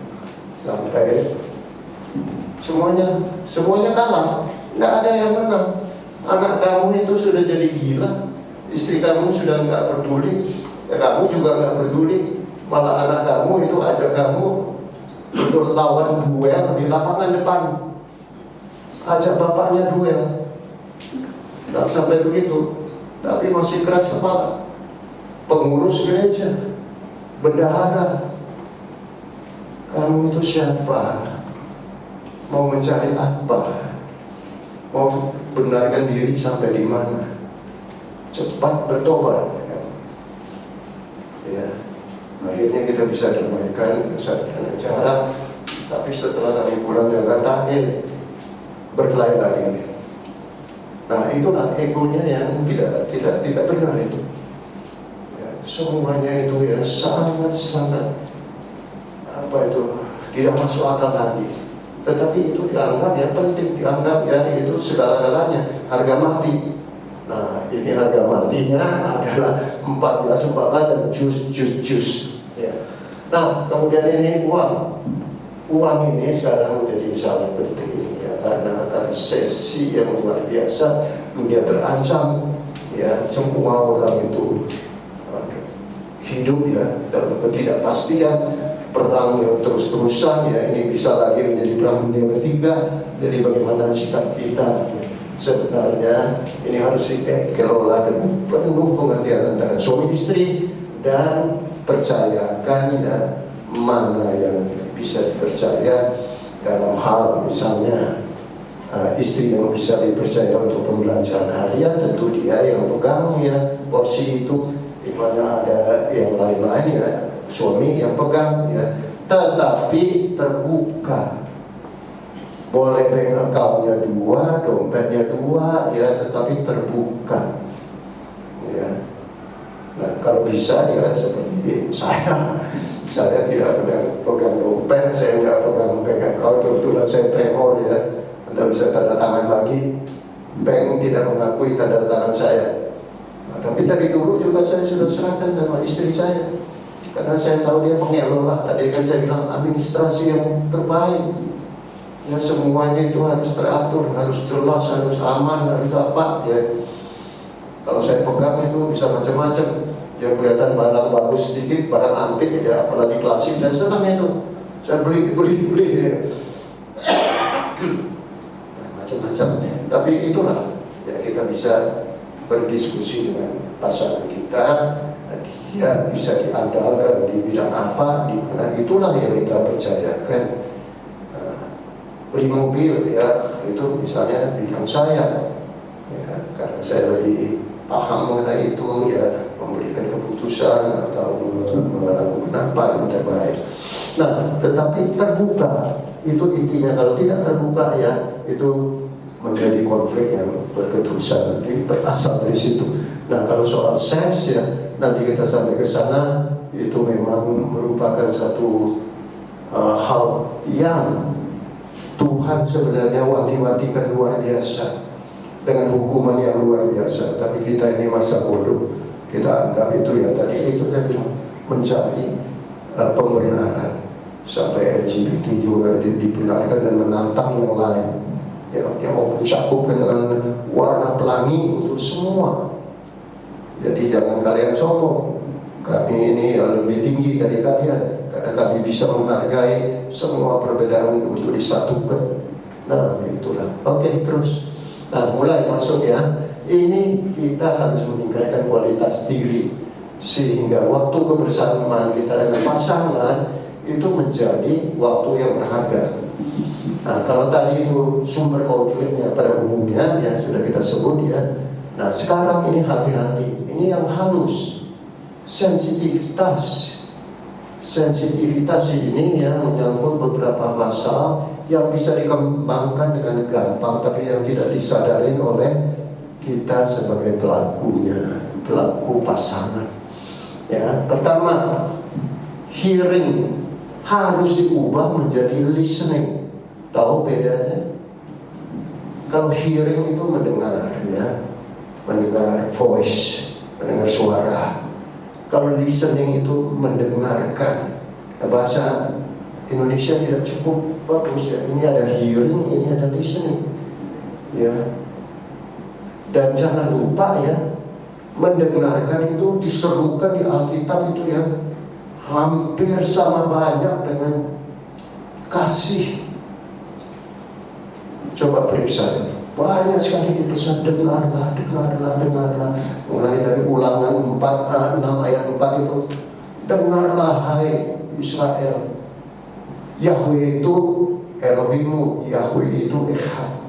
Sampai semuanya kalah. Nggak ada yang menang. Anak kamu itu sudah jadi gila. Istri kamu sudah nggak peduli. Ya, kamu juga nggak peduli. Malah anak kamu itu ajak kamu untuk lawan duel di lapangan depan. Ajak bapaknya duel. Nggak sampai begitu, tapi masih keras kepala. Pengurus gereja, bendahara. Kamu itu siapa? Mau mencari apa? Mau benarkan diri sampai di mana? Cepat bertobat. Ya. Akhirnya kita bisa damaikan dengan cara, tapi setelah kami pulang yang terakhir berkelahi lagi. Nah, itulah egonya yang tidak benar itu. Ya, semuanya itu ya sangat apa itu tidak masuk akal lagi. Tetapi itu dianggap ya penting, dianggap ya itu segala-galanya, harga mati. Nah, ini harga matinya adalah 14 dan jus. Ya. Nah, kemudian ini uang ini sekarang menjadi sangat penting ya, karena resesi yang luar biasa, dunia terancam ya, semua orang itu hidup ya dalam ketidakpastian, perang yang terus-terusan ya, ini bisa lagi menjadi perang dunia ketiga. Jadi bagaimana sikap kita? Sebenarnya ini harus dikelola dengan penuh pengertian antara suami istri, dan percayakan ya mana yang bisa dipercaya dalam hal misalnya istri yang bisa dipercaya untuk pembelanjaan harian, tentu dia yang pegang ya porsi itu, di mana ada yang lain-lain ya suami yang pegang ya, tetapi terbuka. Boleh bank account-nya 2, dompetnya 2 ya, tetapi terbuka ya. Nah, kalau bisa ya seperti saya tidak pegang dompet, saya nggak pegang bank account, kebetulan saya tremor ya, Anda bisa tanda tangan lagi, bank tidak mengakui tanda tangan saya. Nah, tapi dari dulu juga saya sudah serahkan sama istri saya, karena saya tahu dia pengelola. Tadi kan saya bilang administrasi yang terbaik ya, semuanya itu harus teratur, harus jelas, harus aman, harus apa ya. Kalau saya pegang itu bisa macam-macam ya, kelihatan barang bagus sedikit, barang antik ya, apalagi klasik, dan senang itu saya beli ya. Macam-macam. Tapi itulah ya, kita bisa berdiskusi dengan pasangan kita, dia bisa diandalkan di bidang apa, di mana, itulah yang kita percayakan. Beli mobil ya, itu misalnya bidang saya ya, karena saya lebih paham mengenai itu ya, memberikan keputusan atau melakukan apa yang terbaik. Nah, tetapi terbuka itu intinya. Kalau tidak terbuka ya, itu menjadi konflik yang berketerusan, nanti berasal dari situ. Nah, kalau soal seks ya, nanti kita sampai ke sana, itu memang merupakan satu hal yang Tuhan sebenarnya wanti-wantikan luar biasa, dengan hukuman yang luar biasa. Tapi kita ini masa bodoh, kita anggap itu ya tadi itu saya bilang mencari pembenaran. Sampai LGBT juga dibenarkan dan menantang yang lain ya, yang mau mencakupkan dengan warna pelangi untuk semua. Jadi jangan kalian sombong, kami ini lebih tinggi dari kalian, karena kami bisa menghargai semua perbedaan untuk disatukan. Nah, itulah. Oke, terus. Nah, mulai masuk ya. Ini kita harus meningkatkan kualitas diri, sehingga waktu kebersamaan kita dengan pasangan itu menjadi waktu yang berharga. Nah, kalau tadi itu sumber konfliknya pada umumnya ya sudah kita sebut ya. Nah, sekarang ini hati-hati. Ini yang halus. Sensitivitas ini yang menyangkut beberapa masalah yang bisa dikembangkan dengan gampang, tapi yang tidak disadari oleh kita sebagai pelakunya, pelaku pasangan. Ya, pertama, hearing harus diubah menjadi listening. Tahu bedanya? Kalau hearing itu mendengar, ya, mendengar voice, mendengar suara. Kalau listening itu mendengarkan. Nah, bahasa Indonesia tidak cukup bagus, ya. Ini ada hearing, ini ada listening, ya. Dan jangan lupa, ya, mendengarkan itu diserukan di Alkitab itu, ya, hampir sama banyak dengan kasih. Coba periksa, banyak sekali dipesan dengarlah, dengarlah, dengarlah. Mulai dari Ulangan 6 ayat 4 itu, dengarlah hai Israel, Yahweh itu Elohimmu, Yahweh itu Echad.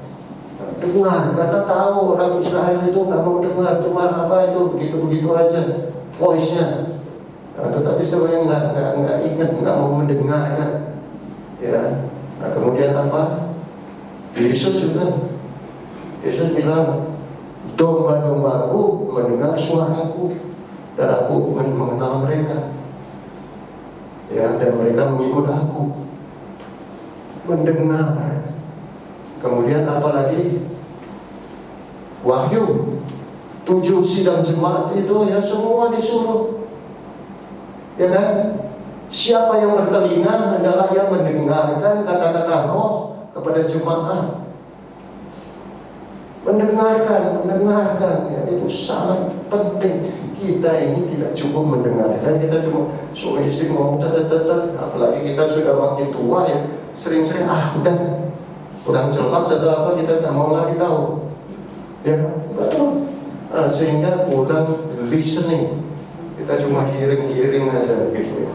Dengar, karena tahu orang Israel itu nggak mau dengar, cuma apa itu begitu-begitu aja voice-nya. Nah, tetapi sebenarnya nggak ingat, nggak mau mendengarkan, ya. Nah, kemudian apa? Yesus juga, Yesus bilang, domba-dombaku mendengar suaraku dan aku mengenal mereka, ya, dan mereka mengikut aku. Mendengar. Kemudian apa lagi? Wahyu 7 sidang jemaat itu, ya, semua disuruh, ya kan? Siapa yang bertelinga adalah yang mendengarkan kata-kata Roh kepada jemaat. Mendengarkan, ya, itu sangat penting. Kita ini tidak cukup mendengarkan, kita cuma suami istri ngomong, apalagi kita sudah makin tua, ya, sering-sering udah kurang jelas atau apa, kita nggak mau lagi tahu, ya, betul. Nah, sehingga kurang listening, kita cuma hearing aja gitu, ya.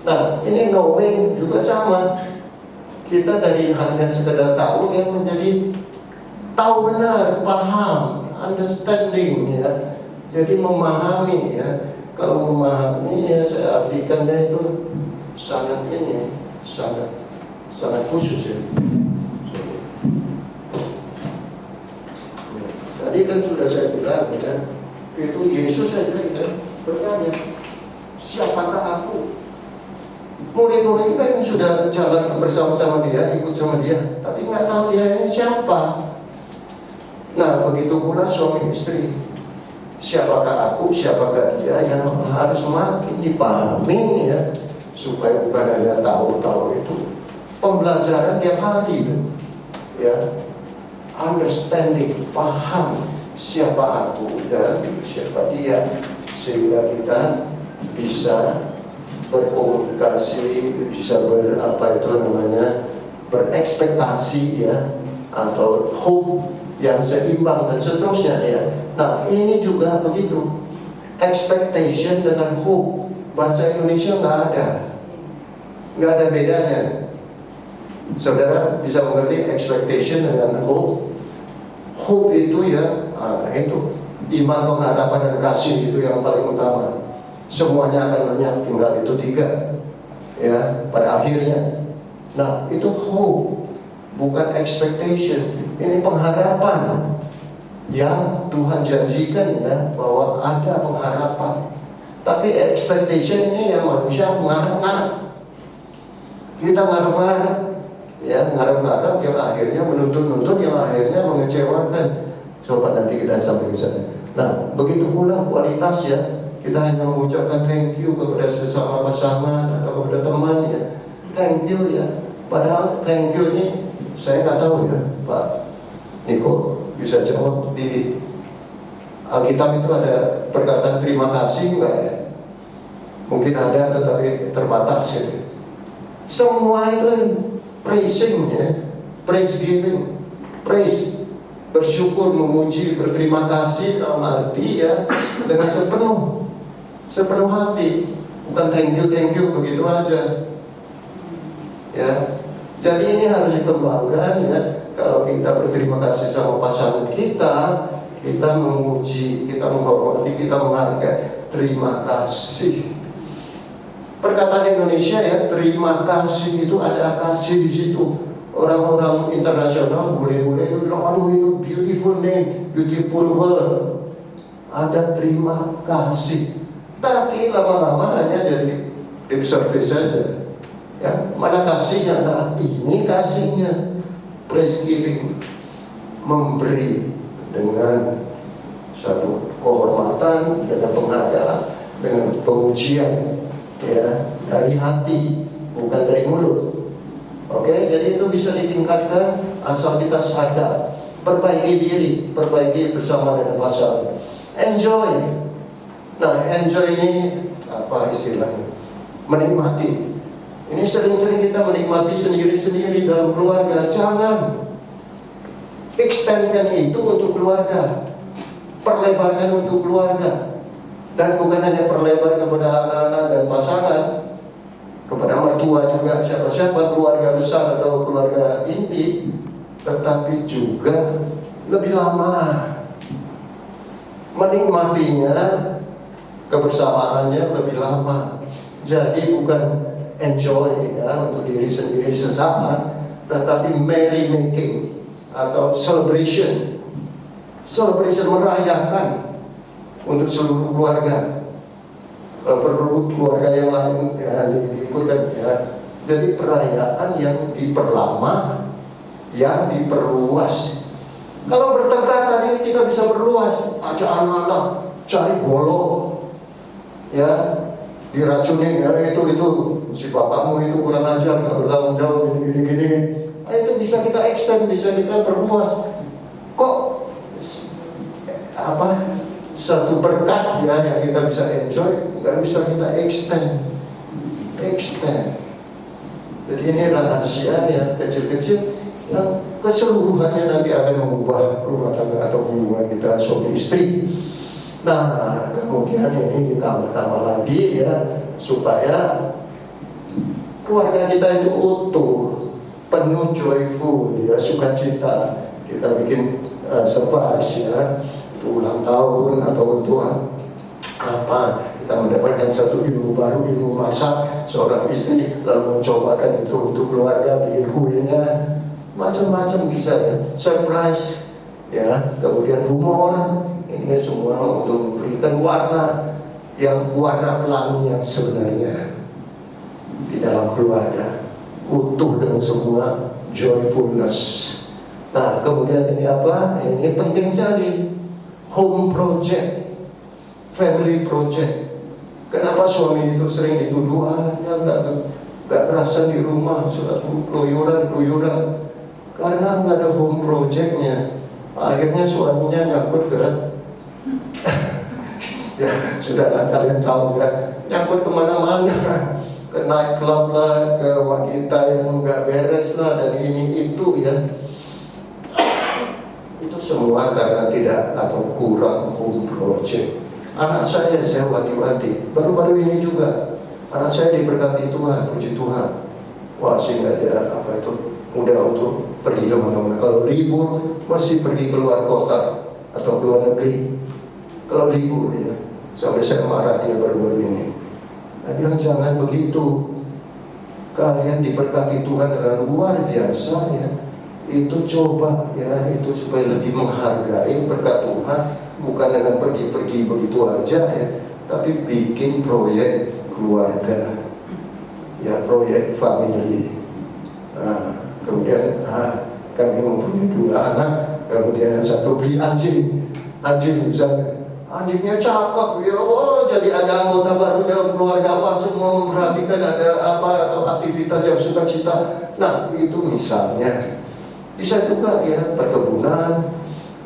Nah, ini knowing juga sama. Kita dari hanya sekedar tahu yang menjadi tahu benar, paham, understanding, ya. Jadi memahami, ya. Kalau memahami, ya, saya artikannya itu sangat ini, sangat khusus, ya. Tadi kan sudah saya bilang, ya, itu Yesus saja, ya, bertanya, siapakah aku? Murid-murid kan sudah jalan bersama-sama dia, ikut sama dia, tapi nggak tahu dia ini siapa. Nah, begitu pula suami istri. Siapakah aku, siapakah dia, yang harus makin dipahami, ya, supaya bukan hanya tahu-tahu itu. Pembelajaran tiap hari itu, ya, understanding, paham siapa aku dan siapa dia, sehingga kita bisa berkomunikasi, bisa berekspektasi, ya, atau hope yang seimbang dan seterusnya, ya. Nah, ini juga begitu, expectation dengan hope. Bahasa Indonesia nggak ada bedanya. Saudara bisa mengerti expectation dengan hope. Hope itu, ya, itu iman, pengharapan, dan kasih, itu yang paling utama. Semuanya akan lenyap, tinggal itu 3, ya, pada akhirnya. Nah, itu hope, bukan expectation. Ini pengharapan yang Tuhan janjikan, ya, bahwa ada pengharapan. Tapi expectation ini yang manusia ngarep-ngarep. Kita ngarep-ngarep, ya, ngarep-ngarep yang akhirnya menuntut-nuntut, yang akhirnya mengecewakan. Coba nanti kita sampai ke sana. Nah, begitu pula kualitas, ya. Kita hanya mengucapkan thank you kepada sesama pasangan atau kepada teman, ya. Thank you, ya. Padahal thank you ini saya nggak tahu, ya, Pak Niko bisa jawab, di Alkitab itu ada perkataan terima kasih nggak, ya? Mungkin ada, tetapi terbatas, ya. Semua itu praising, ya, praise giving, praise, bersyukur, memuji, berterima kasih dalam arti, ya, dengan sepenuh hati, bukan thank you begitu aja, ya. Jadi ini harus dikembangkan, ya. Kalau kita berterima kasih sama pasangan kita memuji, kita menghormati, kita menghargai, terima kasih. Perkataan Indonesia, ya, terima kasih itu ada kasih di situ. Orang-orang internasional, bule-bule itu bilang, aduh itu beautiful name, beautiful word. Ada terima kasih. Tapi lama-lama hanya jadi lip service saja. Ya, mana kasihnya? Nah, ini kasihnya. Praise giving, memberi dengan satu kehormatan, dengan penghargaan, dengan pujian, ya, dari hati, bukan dari mulut. Oke, jadi itu bisa ditingkatkan asal kita sadar, perbaiki diri, perbaiki bersama dengan pasangan. Enjoy. Nah, enjoy ini apa istilahnya? Menikmati. Ini sering-sering kita menikmati sendiri-sendiri dalam keluarga. Jangan extendkan itu untuk keluarga, perlebarkan untuk keluarga. Dan bukan hanya perlebar kepada anak-anak dan pasangan, kepada mertua juga, siapa-siapa, keluarga besar atau keluarga inti, tetapi juga lebih lama menikmatinya, kebersamaannya lebih lama. Jadi bukan enjoy ya untuk diri sendiri sesaat, tetapi merry making atau celebration merayakan untuk seluruh keluarga. Kalau perlu keluarga yang lain ya, diikutkan ya. Jadi perayaan yang diperlama, yang diperluas. Kalau bertengkar tadi kita bisa perluas, ada anak-anak cari golok, ya, diracunin ya, itu si bapakmu itu kurang ajar, nggak bertanggung jawab gini. Nah, itu bisa kita extend, bisa kita perluas. Kok apa satu berkat ya yang kita bisa enjoy, nggak bisa kita extend. Jadi ini rahasia yang kecil-kecil yang keseluruhannya nanti akan mengubah rumah tangga atau hubungan kita suami istri. Nah, kemudian ini ditambah-tambah lagi ya, supaya keluarga kita itu utuh, penuh joyful ya, sukacita. Kita bikin surprise ya, itu ulang tahun atau untuk apa, kita mendapatkan satu ilmu baru, ilmu masak. Seorang istri lalu mencobakan itu untuk keluarga, bikin kuenya, macam-macam bisa ya, surprise ya, kemudian humor. Ini semua untuk memberikan warna pelangi yang sebenarnya di dalam keluarga, utuh dengan semua joyfulness. Nah, kemudian ini apa? Ini penting sekali, home project, family project. Kenapa suami itu sering dituduh nggak kerasan di rumah, sudah keluyuran? Karena nggak ada home projectnya. Akhirnya suaminya nyangkut ke ya sudahlah, kalian tahu ya, nyangkut kemana-mana, ke nightclub lah, ke wanita yang nggak beres lah, dan ini itu ya. Itu semua karena tidak atau kurang home project. Anak saya wanti-wanti, baru-baru ini juga anak saya diberkati Tuhan, puji Tuhan. Wah, sehingga dia apa itu mudah untuk pergi ke mana-mana. Kalau libur masih pergi keluar kota atau keluar negeri. Kalau libur ya, sampai saya marah dia baru-baru ini. Saya bilang jangan begitu. Kalian diberkati Tuhan dengan luar biasa ya. Itu coba ya, itu supaya lebih menghargai berkat Tuhan, bukan dengan pergi-pergi begitu aja ya, tapi bikin proyek keluarga, ya, proyek family. Nah, kemudian kami mempunyai 2 anak, kemudian yang satu beli anjing misalnya. Anjingnya cakep ya, jadi ada anggota baru dalam keluarga, apa semua memperhatikan ada apa atau aktivitas yang sukacita. Nah, itu misalnya. Bisa juga ya perkebunan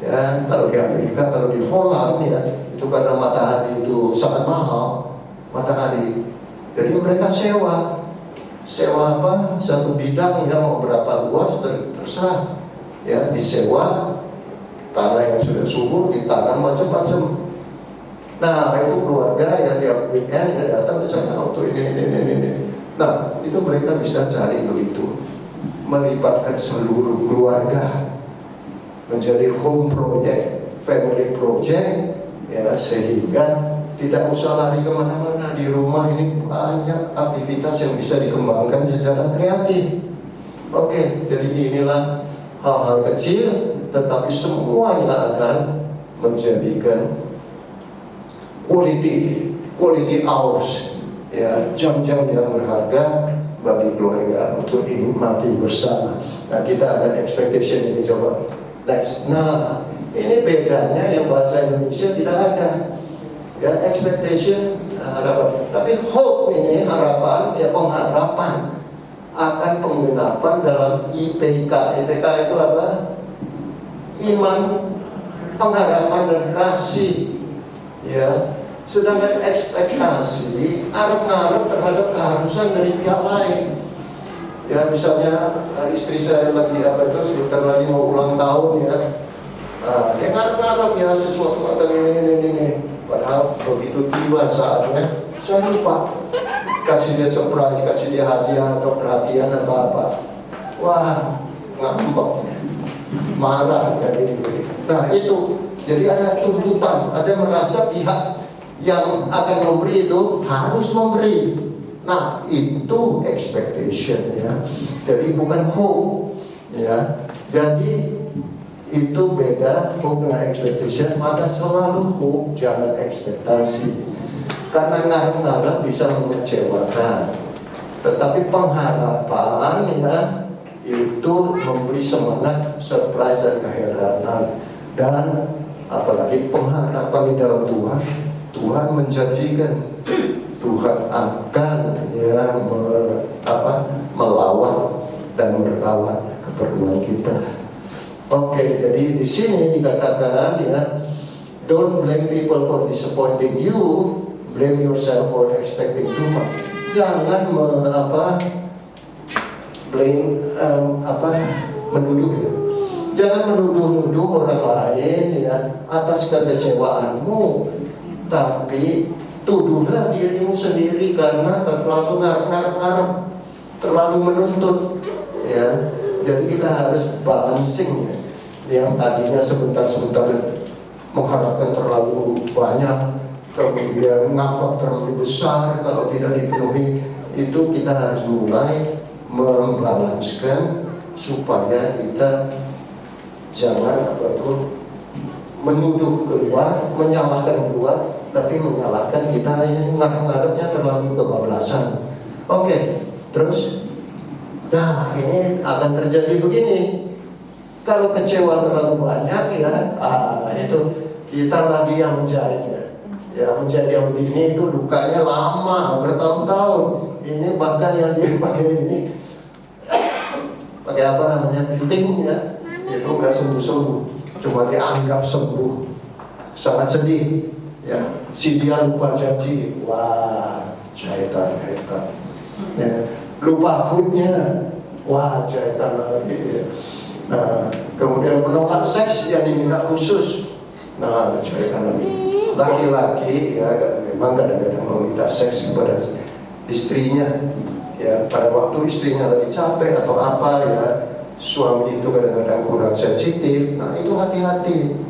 ya, kalau di Amerika, kalau di Holland ya, itu karena matahari itu sangat mahal, matahari. Jadi mereka sewa apa, satu bidang ya, mau berapa luas terserah ya, disewa tanah yang sudah subur, ditanam macam-macam. Nah, itu keluarga yang tiap weekend ya datang ke sana untuk ini. Nah, itu mereka bisa cari begitu, melibatkan seluruh keluarga menjadi home project, family project ya, sehingga tidak usah lari kemana-mana. Di rumah ini banyak aktivitas yang bisa dikembangkan secara kreatif. Oke, jadi inilah hal-hal kecil, tetapi semuanya akan menjadikan quality hours ya jam-jam yang berharga bagi keluarga untuk dinikmati bersama. Nah, kita akan expectation ini coba next. Nah, ini bedanya yang bahasa Indonesia tidak ada. Ya, expectation harapan. Tapi hope ini harapan, ya pengharapan akan penggenapan dalam IPK. IPK itu apa? Iman, pengharapan dan kasih. Ya, sedangkan ekspektasi arep-arep terhadap keharusan dari pihak lain. Ya, misalnya istri saya lagi apa itu sebentar lagi mau ulang tahun ya. Dia ngarep-ngarep ya sesuatu akan ini. Padahal begitu tiba saatnya, saya lupa kasih dia surprise, kasih dia hadiah atau perhatian atau apa. Wah, ngambek, marah kayak gini. Nah itu, jadi ada tuntutan, ada merasa pihak yang akan memberi itu harus memberi. Nah itu expectation ya, jadi bukan hope ya. Jadi itu beda hope dengan expectation. Maka selalu hope, jangan ekspektasi. Karena ngarep-ngarep bisa mengecewakan. Tetapi pengharapan ya itu memberi semangat, surprise dan keheranan. Dan apalagi pengharapan di dalam Tuhan, Tuhan menjanjikan Tuhan akan ya melawan dan merawat keperluan kita. Oke, jadi di sini dikatakan ya, don't blame people for disappointing you, blame yourself for expecting too much. Jangan menuduh ya. Jangan menuduh-nuduh orang lain ya atas kekecewaanmu, tapi tuduhlah dirimu sendiri karena terlalu ngarep-ngarep, terlalu menuntut ya. Jadi kita harus balancing ya. Yang tadinya sebentar-sebentar mengharapkan terlalu banyak, kemudian ngambek terlalu besar kalau tidak dipenuhi, itu kita harus mulai membalanskan supaya kita jangan menuduh keluar, menyalahkan keluar, tapi menyalahkan kita yang ngarep-ngarepnya terlalu kebablasan. Oke, terus nah ini akan terjadi begini. Kalau kecewa terlalu banyak ya, itu kita lagi yang menjahitnya. Ya menjadi yang begini itu lukanya lama, bertahun-tahun. Ini bahkan yang dia pakai ini pakai apa namanya, penting ya, itu nggak sembuh-sembuh, cuma dianggap sembuh. Sangat sedih ya, si dia lupa janji, wah jahitan ya. Lupa hutnya, wah jahitan lagi ya. Nah, kemudian menolak seks yang diminta khusus, nah jahitan lagi. Laki-laki ya memang kadang-kadang meminta seks kepada istrinya ya, pada waktu istrinya lagi capek atau apa ya, suami itu kadang-kadang kurang sensitif. Nah itu hati-hati.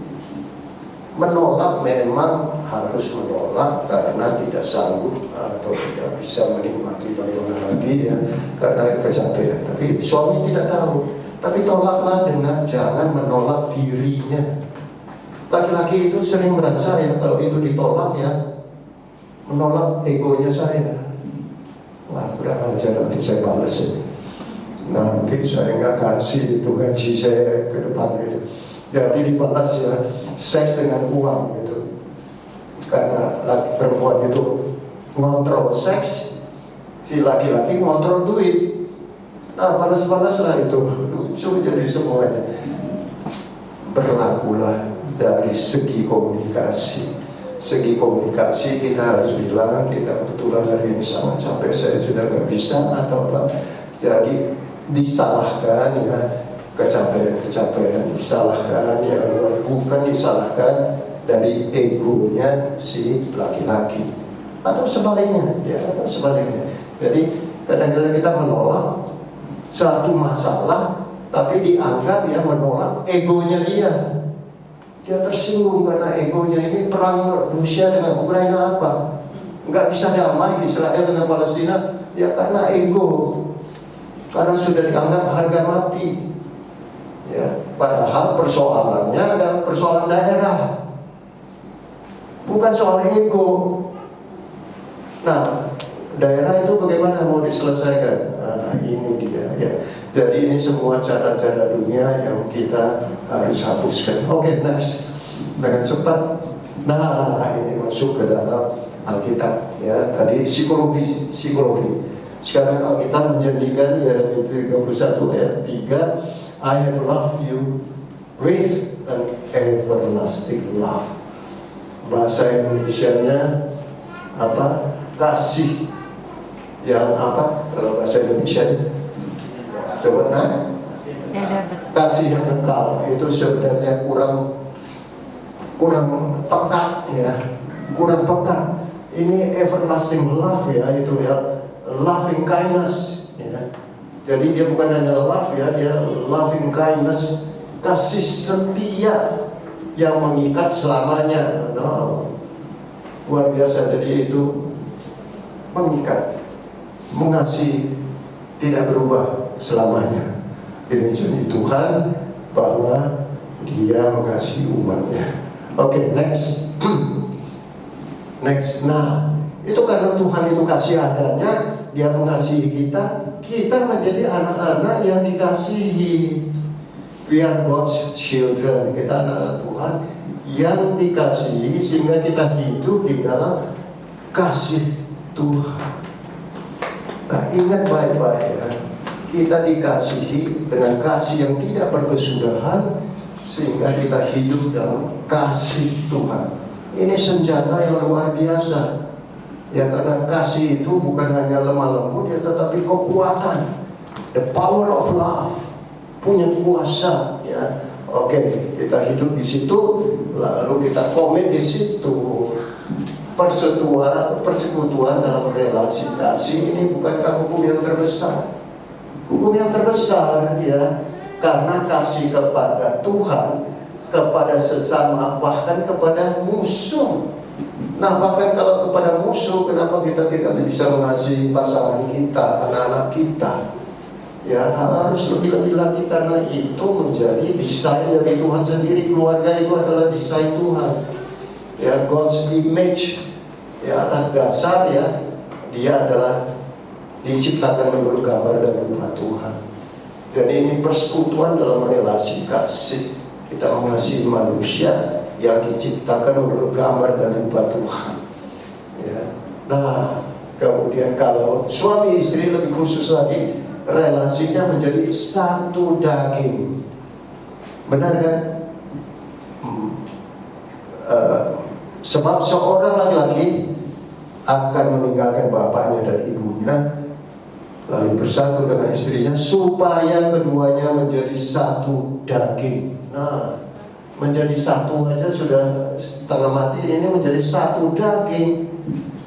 Menolak memang harus menolak karena tidak sanggup atau tidak bisa menikmati bagaimana lagi ya, karena kecapean. Tapi suami tidak tahu. Tapi tolaklah dengan jangan menolak dirinya. Laki-laki itu sering merasa ya kalau itu ditolak ya, menolak egonya saya. Wah kurang ajar, nanti saya balas ini. Nanti saya nggak kasih itu gaji saya ke depan gitu. Jadi dibalas ya, seks dengan uang gitu. Karena perempuan itu ngontrol seks, si laki-laki ngontrol duit. Nah balas-balaslah itu, lucu jadi semuanya. Berlakulah dari segi komunikasi. Segi komunikasi kita harus bilang, kita kebetulan hari ini sangat capek, saya sudah nggak bisa atau apa. Jadi disalahkan ya, kecapean disalahkan ya, bukan disalahkan dari egonya si laki-laki atau sebaliknya ya, atau sebaliknya. Jadi kadang-kadang kita menolak satu masalah tapi dianggap ya menolak egonya dia tersinggung karena egonya. Ini perang Rusia dengan Ukraina apa, nggak bisa damai Israel dengan Palestina ya karena ego, karena sudah dianggap harga mati. Ya, padahal persoalannya adalah persoalan daerah, bukan soal ego. Nah, daerah itu bagaimana mau diselesaikan? Nah, ini dia ya. Jadi ini semua cara-cara dunia yang kita harus hapuskan. Oke, next. Dengan cepat. Nah, ini masuk ke dalam Alkitab ya. Tadi psikologi. Sekarang Alkitab menjanjikan ya 31 ayat 3, I have loved you with an everlasting love. Bahasa Indonesianya apa? Kasih yang apa? Kalau bahasa Indonesia coba kasih yang kekal itu sebenarnya kurang pekat ya, kurang pekat. Ini everlasting love ya, itu ya, loving kindness ya. Jadi dia bukan hanya love ya, dia loving kindness, kasih setia yang mengikat selamanya. No. Luar biasa. Jadi itu mengikat, mengasihi, tidak berubah selamanya. Ini jadi Tuhan bahwa Dia mengasihi umatnya. Oke, next. Next. Nah, itu karena Tuhan itu kasih adanya, Dia mengasihi kita, kita menjadi anak-anak yang dikasihi. We are God's children. Kita anak-anak Tuhan yang dikasihi, sehingga kita hidup di dalam kasih Tuhan. Nah, ingat baik-baik ya, kita dikasihi dengan kasih yang tidak berkesudahan, sehingga kita hidup dalam kasih Tuhan. Ini senjata yang luar biasa ya, karena kasih itu bukan hanya lemah lembut ya, tetapi kekuatan. The power of love, punya kuasa ya. Oke, kita hidup di situ, lalu kita komit di situ. Persekutuan dalam relasi kasih ini bukankah hukum yang terbesar? Hukum yang terbesar ya, karena kasih kepada Tuhan, kepada sesama, bahkan kepada musuh. Nah, bahkan kalau kepada musuh, kenapa kita tidak bisa mengasihi pasangan kita, anak-anak kita? Ya, harus lebih-lebih lagi, karena itu menjadi desain dari Tuhan sendiri. Keluarga itu adalah desain Tuhan. Ya, God's image. Ya, atas dasar ya, dia adalah diciptakan menurut gambar dan rupa Tuhan. Dan ini persekutuan dalam relasi kasih. Kita mengasihi manusia yang diciptakan menurut gambar dan rupa Tuhan ya. Nah, kemudian kalau suami istri, lebih khusus lagi, relasinya menjadi satu daging. Benar kan? Sebab seorang laki-laki akan meninggalkan bapaknya dan ibunya, lalu bersatu dengan istrinya, supaya keduanya menjadi satu daging. Nah, menjadi satu aja sudah setengah mati, ini menjadi satu daging.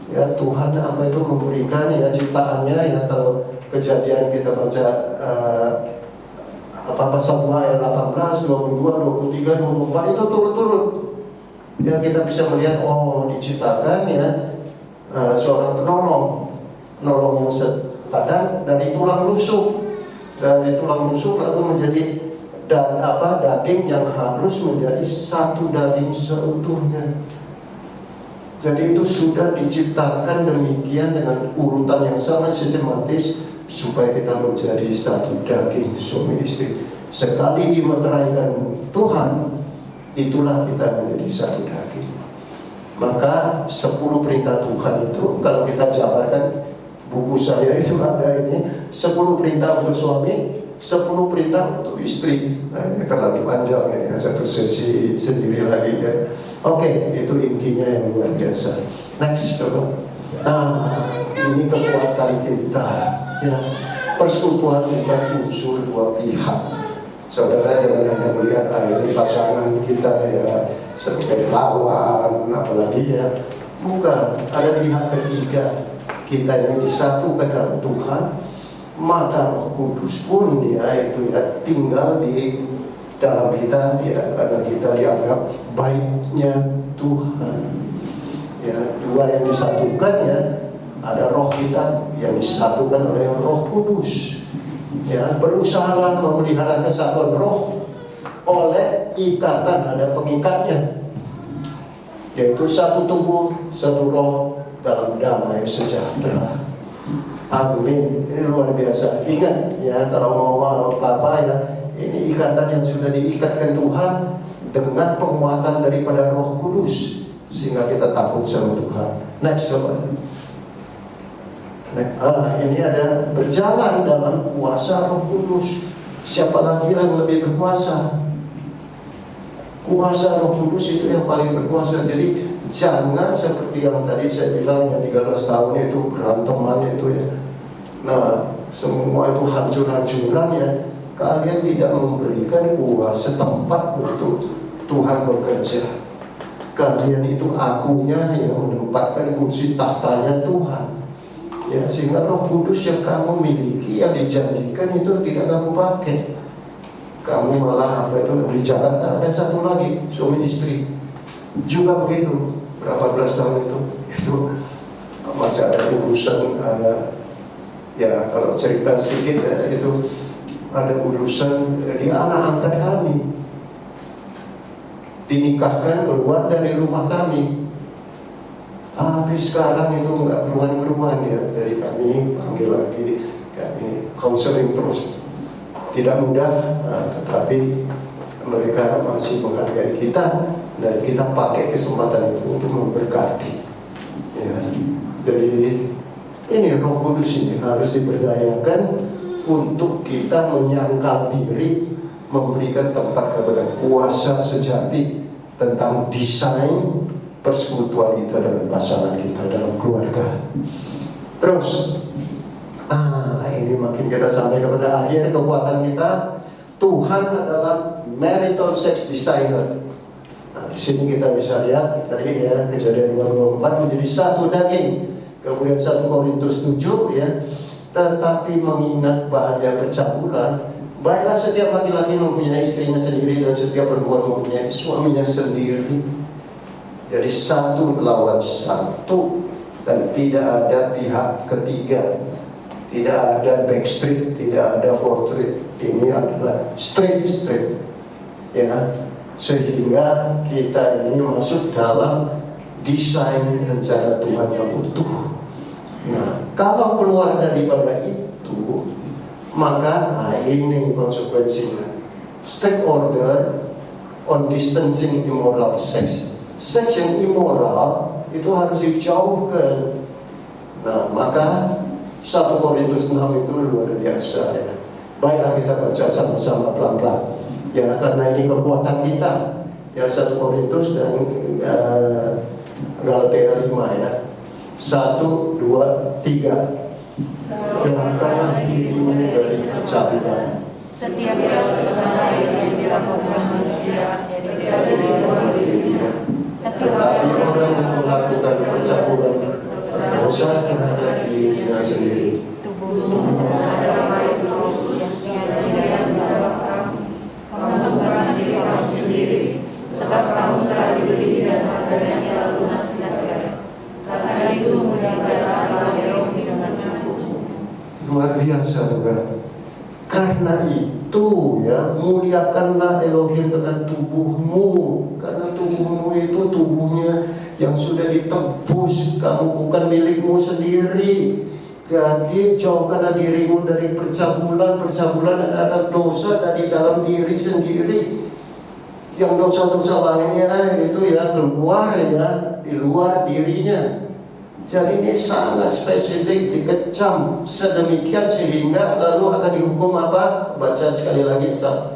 Ya, Tuhan apa itu memberikan ya ciptaannya ya. Kalau Kejadian kita baca pasal 2 ayat 18, 22, 23, 24 itu turut-turut. Ya, kita bisa melihat diciptakan ya seorang penolong yang sepadan dari tulang rusuk. Dari tulang rusuk lalu menjadi daging yang harus menjadi satu daging seutuhnya. Jadi itu sudah diciptakan demikian dengan urutan yang sangat sistematis supaya kita menjadi satu daging suami istri. Sekali dimeteraikan Tuhan, itulah kita menjadi satu daging. Maka 10 perintah Tuhan itu, kalau kita jabarkan, buku saya itu ada ini 10 perintah untuk suami, 10 perintah untuk istri. Nah, ini terlalu panjang ini, satu sesi sendiri lagi ya. Oke, itu intinya yang luar biasa. Next, coba. Nah, ini kekuatan kita ya. Persekutuan kita unsur dua pihak. Saudara jangan hanya melihat ini pasangan kita ya sebagai lawan, apalagi ya. Bukan, ada pihak ketiga. Kita yang disatukan dalam Tuhan, maka Roh Kudus pun ya itu ya tinggal di dalam kita ya, karena kita dianggap baiknya Tuhan. Ya, dua yang disatukan ya, ada roh kita yang disatukan oleh Roh Kudus. Ya, berusahalah memelihara kesatuan roh oleh ikatan, ada pengikatnya, yaitu satu tubuh, satu roh dalam damai sejahtera. Amin. Ini luar biasa. Ingat ya, kalau mau apa ya, ini ikatan yang sudah diikatkan Tuhan dengan penguatan daripada Roh Kudus, sehingga kita takut sama Tuhan. Next, coba. Ini ada berjalan dalam kuasa Roh Kudus. Siapa lagi yang lebih berkuasa? Kuasa Roh Kudus itu yang paling berkuasa. Jadi jangan seperti yang tadi saya bilang, yang 13 tahun itu beranteman itu ya. Nah, semua itu hancur-hancuran ya. Kalian tidak memberikan kuasa tempat untuk Tuhan bekerja. Kalian itu akunya yang menempatkan kursi tahtanya Tuhan. Ya, sehingga Roh Kudus yang kamu miliki, yang dijanjikan itu tidak kamu pakai. Kamu malah apa itu, di Jakarta ada satu lagi suami istri juga begitu, berapa belas tahun itu masih ada urusan ya, kalau cerita sedikit ya, itu ada urusan di anak angkat kami dinikahkan keluar dari rumah kami. Tapi sekarang itu nggak keruan-keruan ya, dari kami panggil lagi, kami counseling terus. Tidak mudah, tetapi mereka masih menghargai kita dan kita pakai kesempatan itu untuk memberkati. Ya. Jadi ini Roh Kudus ini harus diberdayakan untuk kita menyangkal diri, memberikan tempat kepada kuasa sejati tentang desain persekutuan kita dengan pasangan kita dalam keluarga. Terus, ini makin kita sampai kepada akhir kekuatan kita. Tuhan adalah marital sex designer. Nah, di sini kita bisa lihat tadi ya, Kejadian 2:24 menjadi satu daging. Kemudian 1 Korintus 7 ya, tetapi mengingat bahaya percabulan, baiklah setiap laki-laki mempunyai istrinya sendiri dan setiap perempuan mempunyai suaminya sendiri. Jadi 1 lawan 1 dan tidak ada pihak ketiga, tidak ada backstreet, tidak ada fortreat. Ini adalah straight ya, sehingga kita ini masuk dalam desain rencana Tuhan yang utuh. Nah, kalau keluar daripada itu, maka ini konsekuensinya. Strict order on distancing immoral sex. Seks yang immoral itu harus dijauhkan. Nah, maka 1 Korintus 6 itu luar biasa ya. Baiklah kita baca sama-sama pelan-pelan ya, karena ini kekuatan kita ya. 1 Korintus dan Galatia 5 ya. 1, 2, 3. Jauhkanlah dirimu dari kecabulan. Setiap kesalahan yang dilakukan manusia dari dirinya. Tetapi orang yang melakukan percabulan berdosa terhadap dirinya sendiri. Tubuhmu adalah baik terus yang tidak diharapkan. Kamu bukan diri kamu sendiri, sebab kamu telah dibeli dan harganya telah lunas negara. Karena itu muliakanlah Elohim dengan tubuhmu. Luar biasa bukan? Karena itu ya, muliakanlah Elohim dengan tubuhmu. Karena tubuhmu itu tubuhnya yang sudah ditebus. Kamu bukan milikmu sendiri. Jadi jauhkanlah dirimu dari percabulan. Percabulan adalah dosa dari dalam diri sendiri. Yang dosa-dosa lainnya itu ya keluar ya, di luar dirinya. Jadi ini sangat spesifik, dikecam sedemikian sehingga lalu akan dihukum apa? Baca sekali lagi, 1,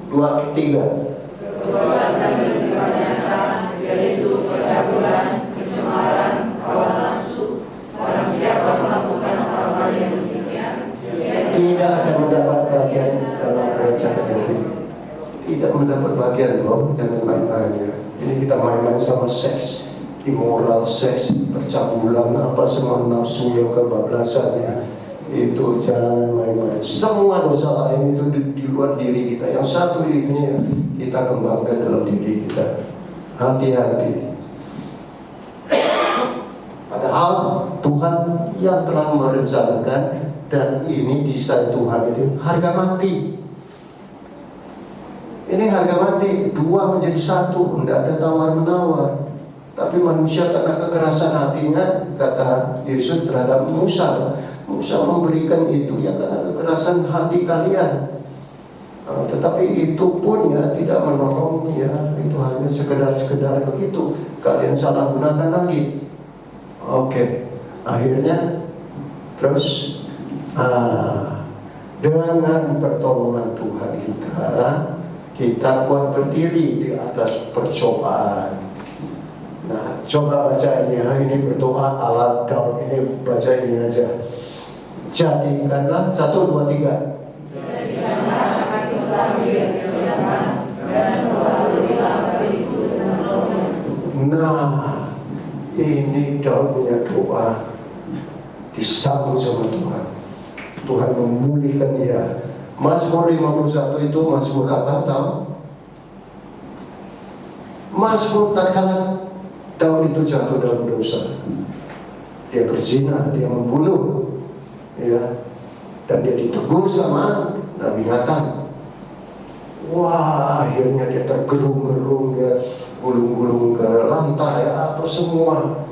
2, 3. Perbuatan yang nyata, yaitu percabulan, pencemaran, hawa nafsu. Orang siapa melakukan hal-hal yang demikian, tidak akan mendapat bagian dalam kerajaan Tuhan. Tidak mendapat bagian loh, jangan main-main ya. Ini kita main-main sama seks, immoral seks, percabulan, apa semua nafsu yang kebablasan ya. Itu jangan main-main. Semua dosa lain itu di luar diri kita. Yang satu ini kita kembangkan dalam diri kita. Hati-hati. Padahal Tuhan yang telah merencanakan, dan ini desain Tuhan ini harga mati. Ini harga mati, 2 menjadi 1, tidak ada tawar-menawar. Tapi manusia karena kekerasan hatinya, kata Yesus terhadap Musa, Musa memberikan itu ya karena kekerasan hati kalian. Tetapi itu pun ya tidak menolong ya, itu hanya sekedar begitu. Kalian salah gunakan lagi. Oke, akhirnya terus dengan pertolongan Tuhan kita kuat berdiri di atas percobaan. Nah, coba baca ini berdoa ala Daud, ini baca ini aja. Jadikanlah 1, 2, 3. Jadikanlah hatiku lahir kehidupan dan perbaharuilah hatiku dengan rohnya. Nah, ini Daud punya doa disambut sama Tuhan. Tuhan memulihkan dia. Mazmur 51 itu Mazmur apa tahu? Mazmur tatkala Daud itu jatuh dalam dosa. Dia berzina, dia membunuh, ya, dan dia ditegur sama Nabi Nathan. Wah, akhirnya dia tergerung-gerung, dia gulung-gulung ke lantai atau semua.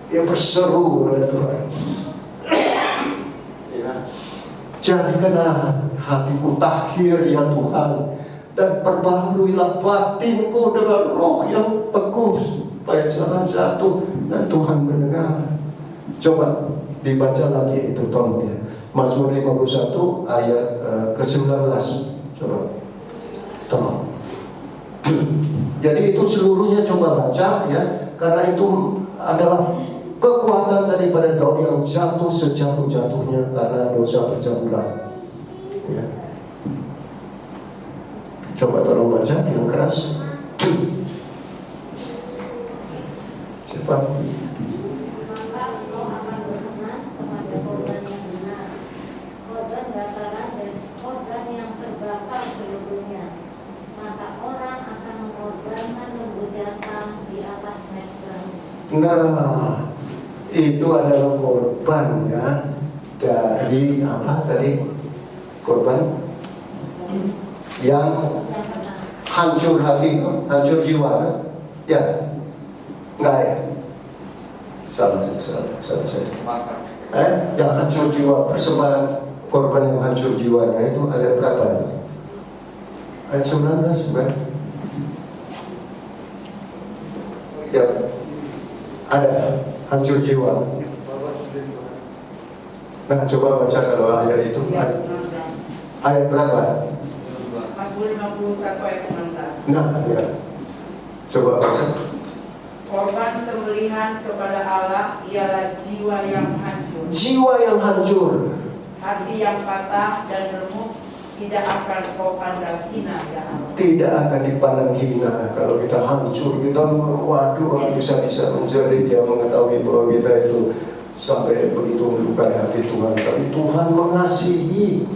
Dia berseru oleh Tuhan. Ya. Jadikanlah hatiku tahir ya Tuhan, dan perbaharuilah batinku dengan roh yang teguh, supaya jangan jatuh dan Tuhan mendengar. Coba dibaca lagi itu tolong ya. Mazmur 51 ayat ke-19. Coba tolong. Jadi itu seluruhnya coba baca ya, karena itu adalah kekuatan daripada Daud yang jatuh sejatuh-jatuhnya karena dosa percabulan. Ya. Coba tolong baca yang keras. Cepat. Nah, itu adalah korban ya dari apa tadi? Korban yang hancur hati, hancur jiwa, ya? Enggak ya? Salah. Yang hancur jiwa, persembahan korban yang hancur jiwanya itu ayat berapa? Ayat 19 bukan? Ya, ada hancur jiwa. Nah, coba baca kalau ayat itu. Ayat berapa? Mazmur 51 ayat 19. Nah, ya. Coba baca. Korban sembelihan kepada Allah ialah jiwa yang hancur. Jiwa yang hancur. Hati yang patah dan remuk tidak akan kau pandang hina ya Allah. Tidak akan dipandang hina. Kalau kita hancur, kita waduh bisa-bisa menjerit, dia mengetahui bahwa kita itu sampai begitu melukai hati Tuhan. Tapi Tuhan mengasihi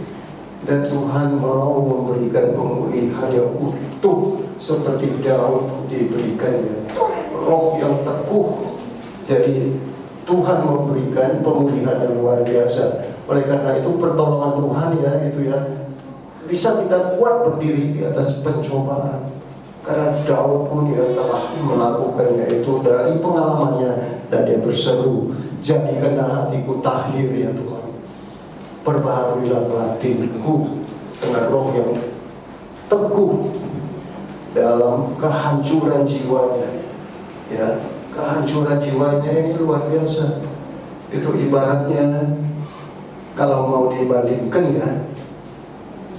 dan Tuhan mau memberikan pemulihan yang utuh seperti Daud diberikannya roh yang teguh. Jadi Tuhan memberikan pemulihan yang luar biasa. Oleh karena itu pertolongan Tuhan ya itu ya bisa kita kuat berdiri di atas pencobaan. Karena Daud pun ya telah melakukannya itu dari pengalamannya, dan dia berseru, jadikanlah hatiku tahir ya Tuhan, perbaharuilah batinku dengan roh yang teguh dalam kehancuran jiwanya. Ya, kehancuran jiwanya ini luar biasa. Itu ibaratnya kalau mau dibandingkan ya,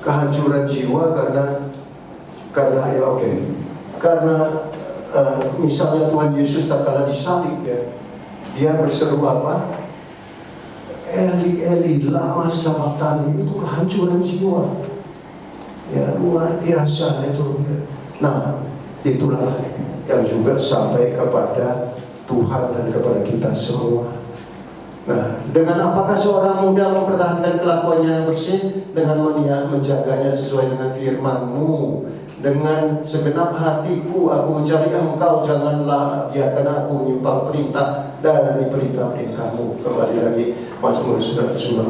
kehancuran jiwa karena ya oke. Karena misalnya Tuhan Yesus tak kalah disalib ya, dia berseru apa? Eli Eli lama sabachthani, itu kehancuran jiwa. Ya luar biasa itu. Nah, itulah yang juga sampai kepada Tuhan dan kepada kita semua. Nah, dengan apakah seorang muda mempertahankan kelakuannya yang bersih? Dengan menjaganya sesuai dengan firman-Mu. Dengan segenap hatiku aku mencari Engkau, janganlah biarkan aku menyimpang perintah dari perintah-perintah-Mu. Kembali lagi Mazmur 119.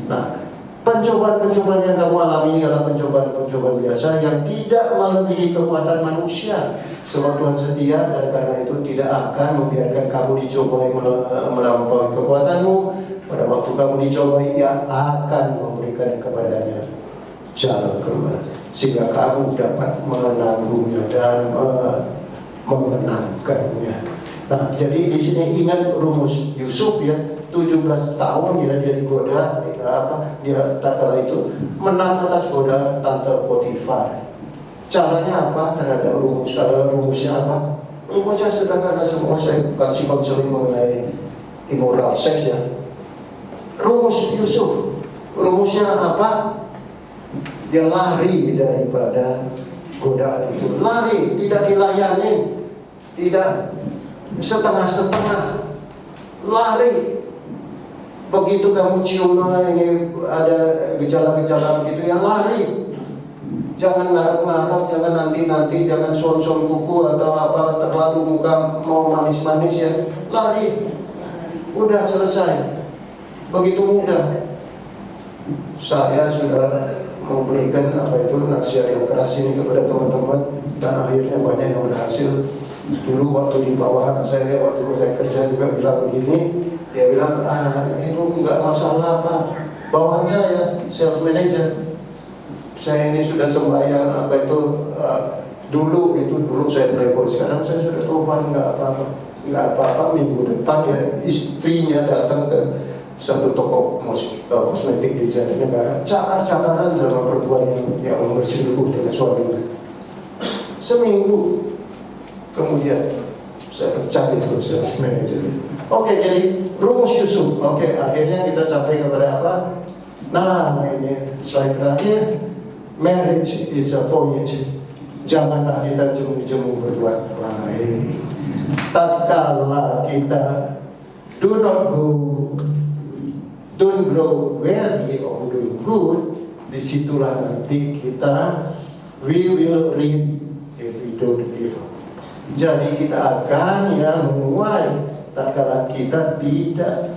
Nah, pencobaan-pencobaan yang kamu alami adalah pencobaan-pencobaan biasa yang tidak melebihi kekuatan manusia. Sebab Tuhan setia, dan karena itu tidak akan membiarkan kamu dicobai melampaui kekuatanmu. pada waktu kamu dicobai, Ia akan memberikan kepadanya jalan keluar, sehingga kamu dapat menanggungnya dan memenangkannya. Nah, jadi di sini ingat rumus Yusuf ya, 17 tahun dia digoda, dia tak kala itu menang atas godaan tante Potifar. Caranya apa? Terhadap rumusnya apa? Rumusnya sederhana semua. Saya kasih konseling mengenai immoral seks ya. Rumus Yusuf, rumusnya apa? Dia lari daripada godaan itu, lari, tidak dilayani, tidak setengah-setengah, lari. Begitu kamu cium ini ada gejala-gejala begitu ya, lari. Jangan ngarep-ngarep, jangan nanti-nanti, jangan son-son kuku atau apa, terlalu muka mau manis-manis ya, lari. Udah selesai. Begitu mudah. Saya sudah memberikan nasihat yang keras ini kepada teman-teman, dan akhirnya banyak yang berhasil. Dulu waktu di bawahan saya, waktu saya kerja juga bilang begini, dia bilang, itu enggak masalah Pak, bawahan saya sales manager, saya ini sudah sembahyang dulu saya playboy, sekarang saya sudah tobat, enggak apa-apa. Minggu depan ya istrinya datang ke satu toko kosmetik di Jatinegara, cakar-cakaran sama perempuan yang berselingkuh dengan suaminya. Seminggu kemudian saya pecat itu sales manager. Oke, jadi rumus Yusuf. Oke, akhirnya kita sampai kepada apa? Nah, ini slide terakhir. Marriage is a voyage. Janganlah kita jemu-jemu berbuat baik. Tatkala kita don't grow weary of doing good, disitulah nanti we will reap if we don't give up. Jadi kita akan menuai tatkala kita tidak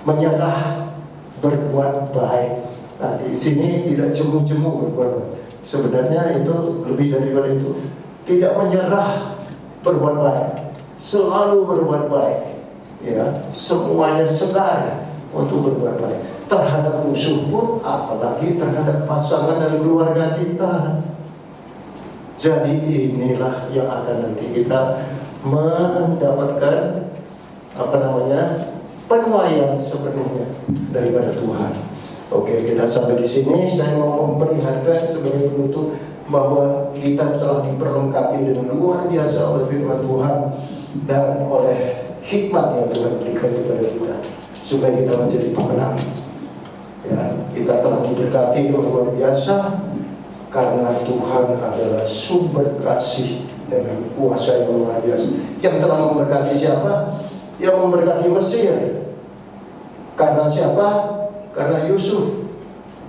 menyerah berbuat baik. Nah, di sini tidak jemu-jemu berbuat baik. Sebenarnya itu lebih daripada itu. Tidak menyerah berbuat baik, selalu berbuat baik. Ya, semuanya segar untuk berbuat baik terhadap musuh pun, apalagi terhadap pasangan dan keluarga kita. Jadi inilah yang akan nanti kita mendapatkan penuaian sepenuhnya daripada Tuhan. Oke, kita sampai di sini. Saya mau memperingatkan sebagai penutup bahwa kita telah diperlengkapi dengan luar biasa oleh firman Tuhan dan oleh hikmat yang Tuhan berikan kepada kita, supaya kita menjadi pemenang. Ya, kita telah diberkati luar biasa karena Tuhan adalah sumber kasih dengan kuasa yang luar biasa. Yang telah memberkati siapa? Yang memberkati Mesir. Karena siapa? Karena Yusuf.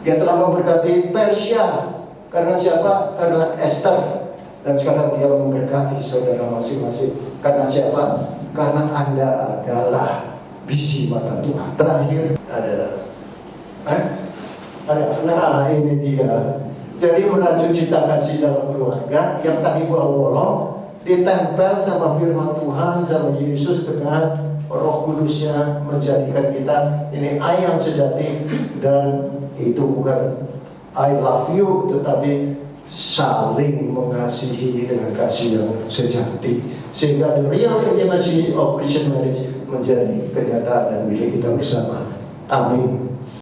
Dia telah memberkati Persia. Karena siapa? Karena Esther. Dan sekarang dia memberkati saudara masing-masing. Karena siapa? Karena Anda adalah biji mata Tuhan. Terakhir ada nah ini dia. Jadi merajut cita kasih dalam keluarga yang tadi bolong ditempel sama firman Tuhan, sama Yesus dengan Roh Kudusnya, menjadikan kita ini ayam sejati. Dan itu bukan I love you, tetapi saling mengasihi dengan kasih yang sejati, sehingga the real intimacy of Christian marriage menjadi kenyataan dan milik kita bersama. Amin.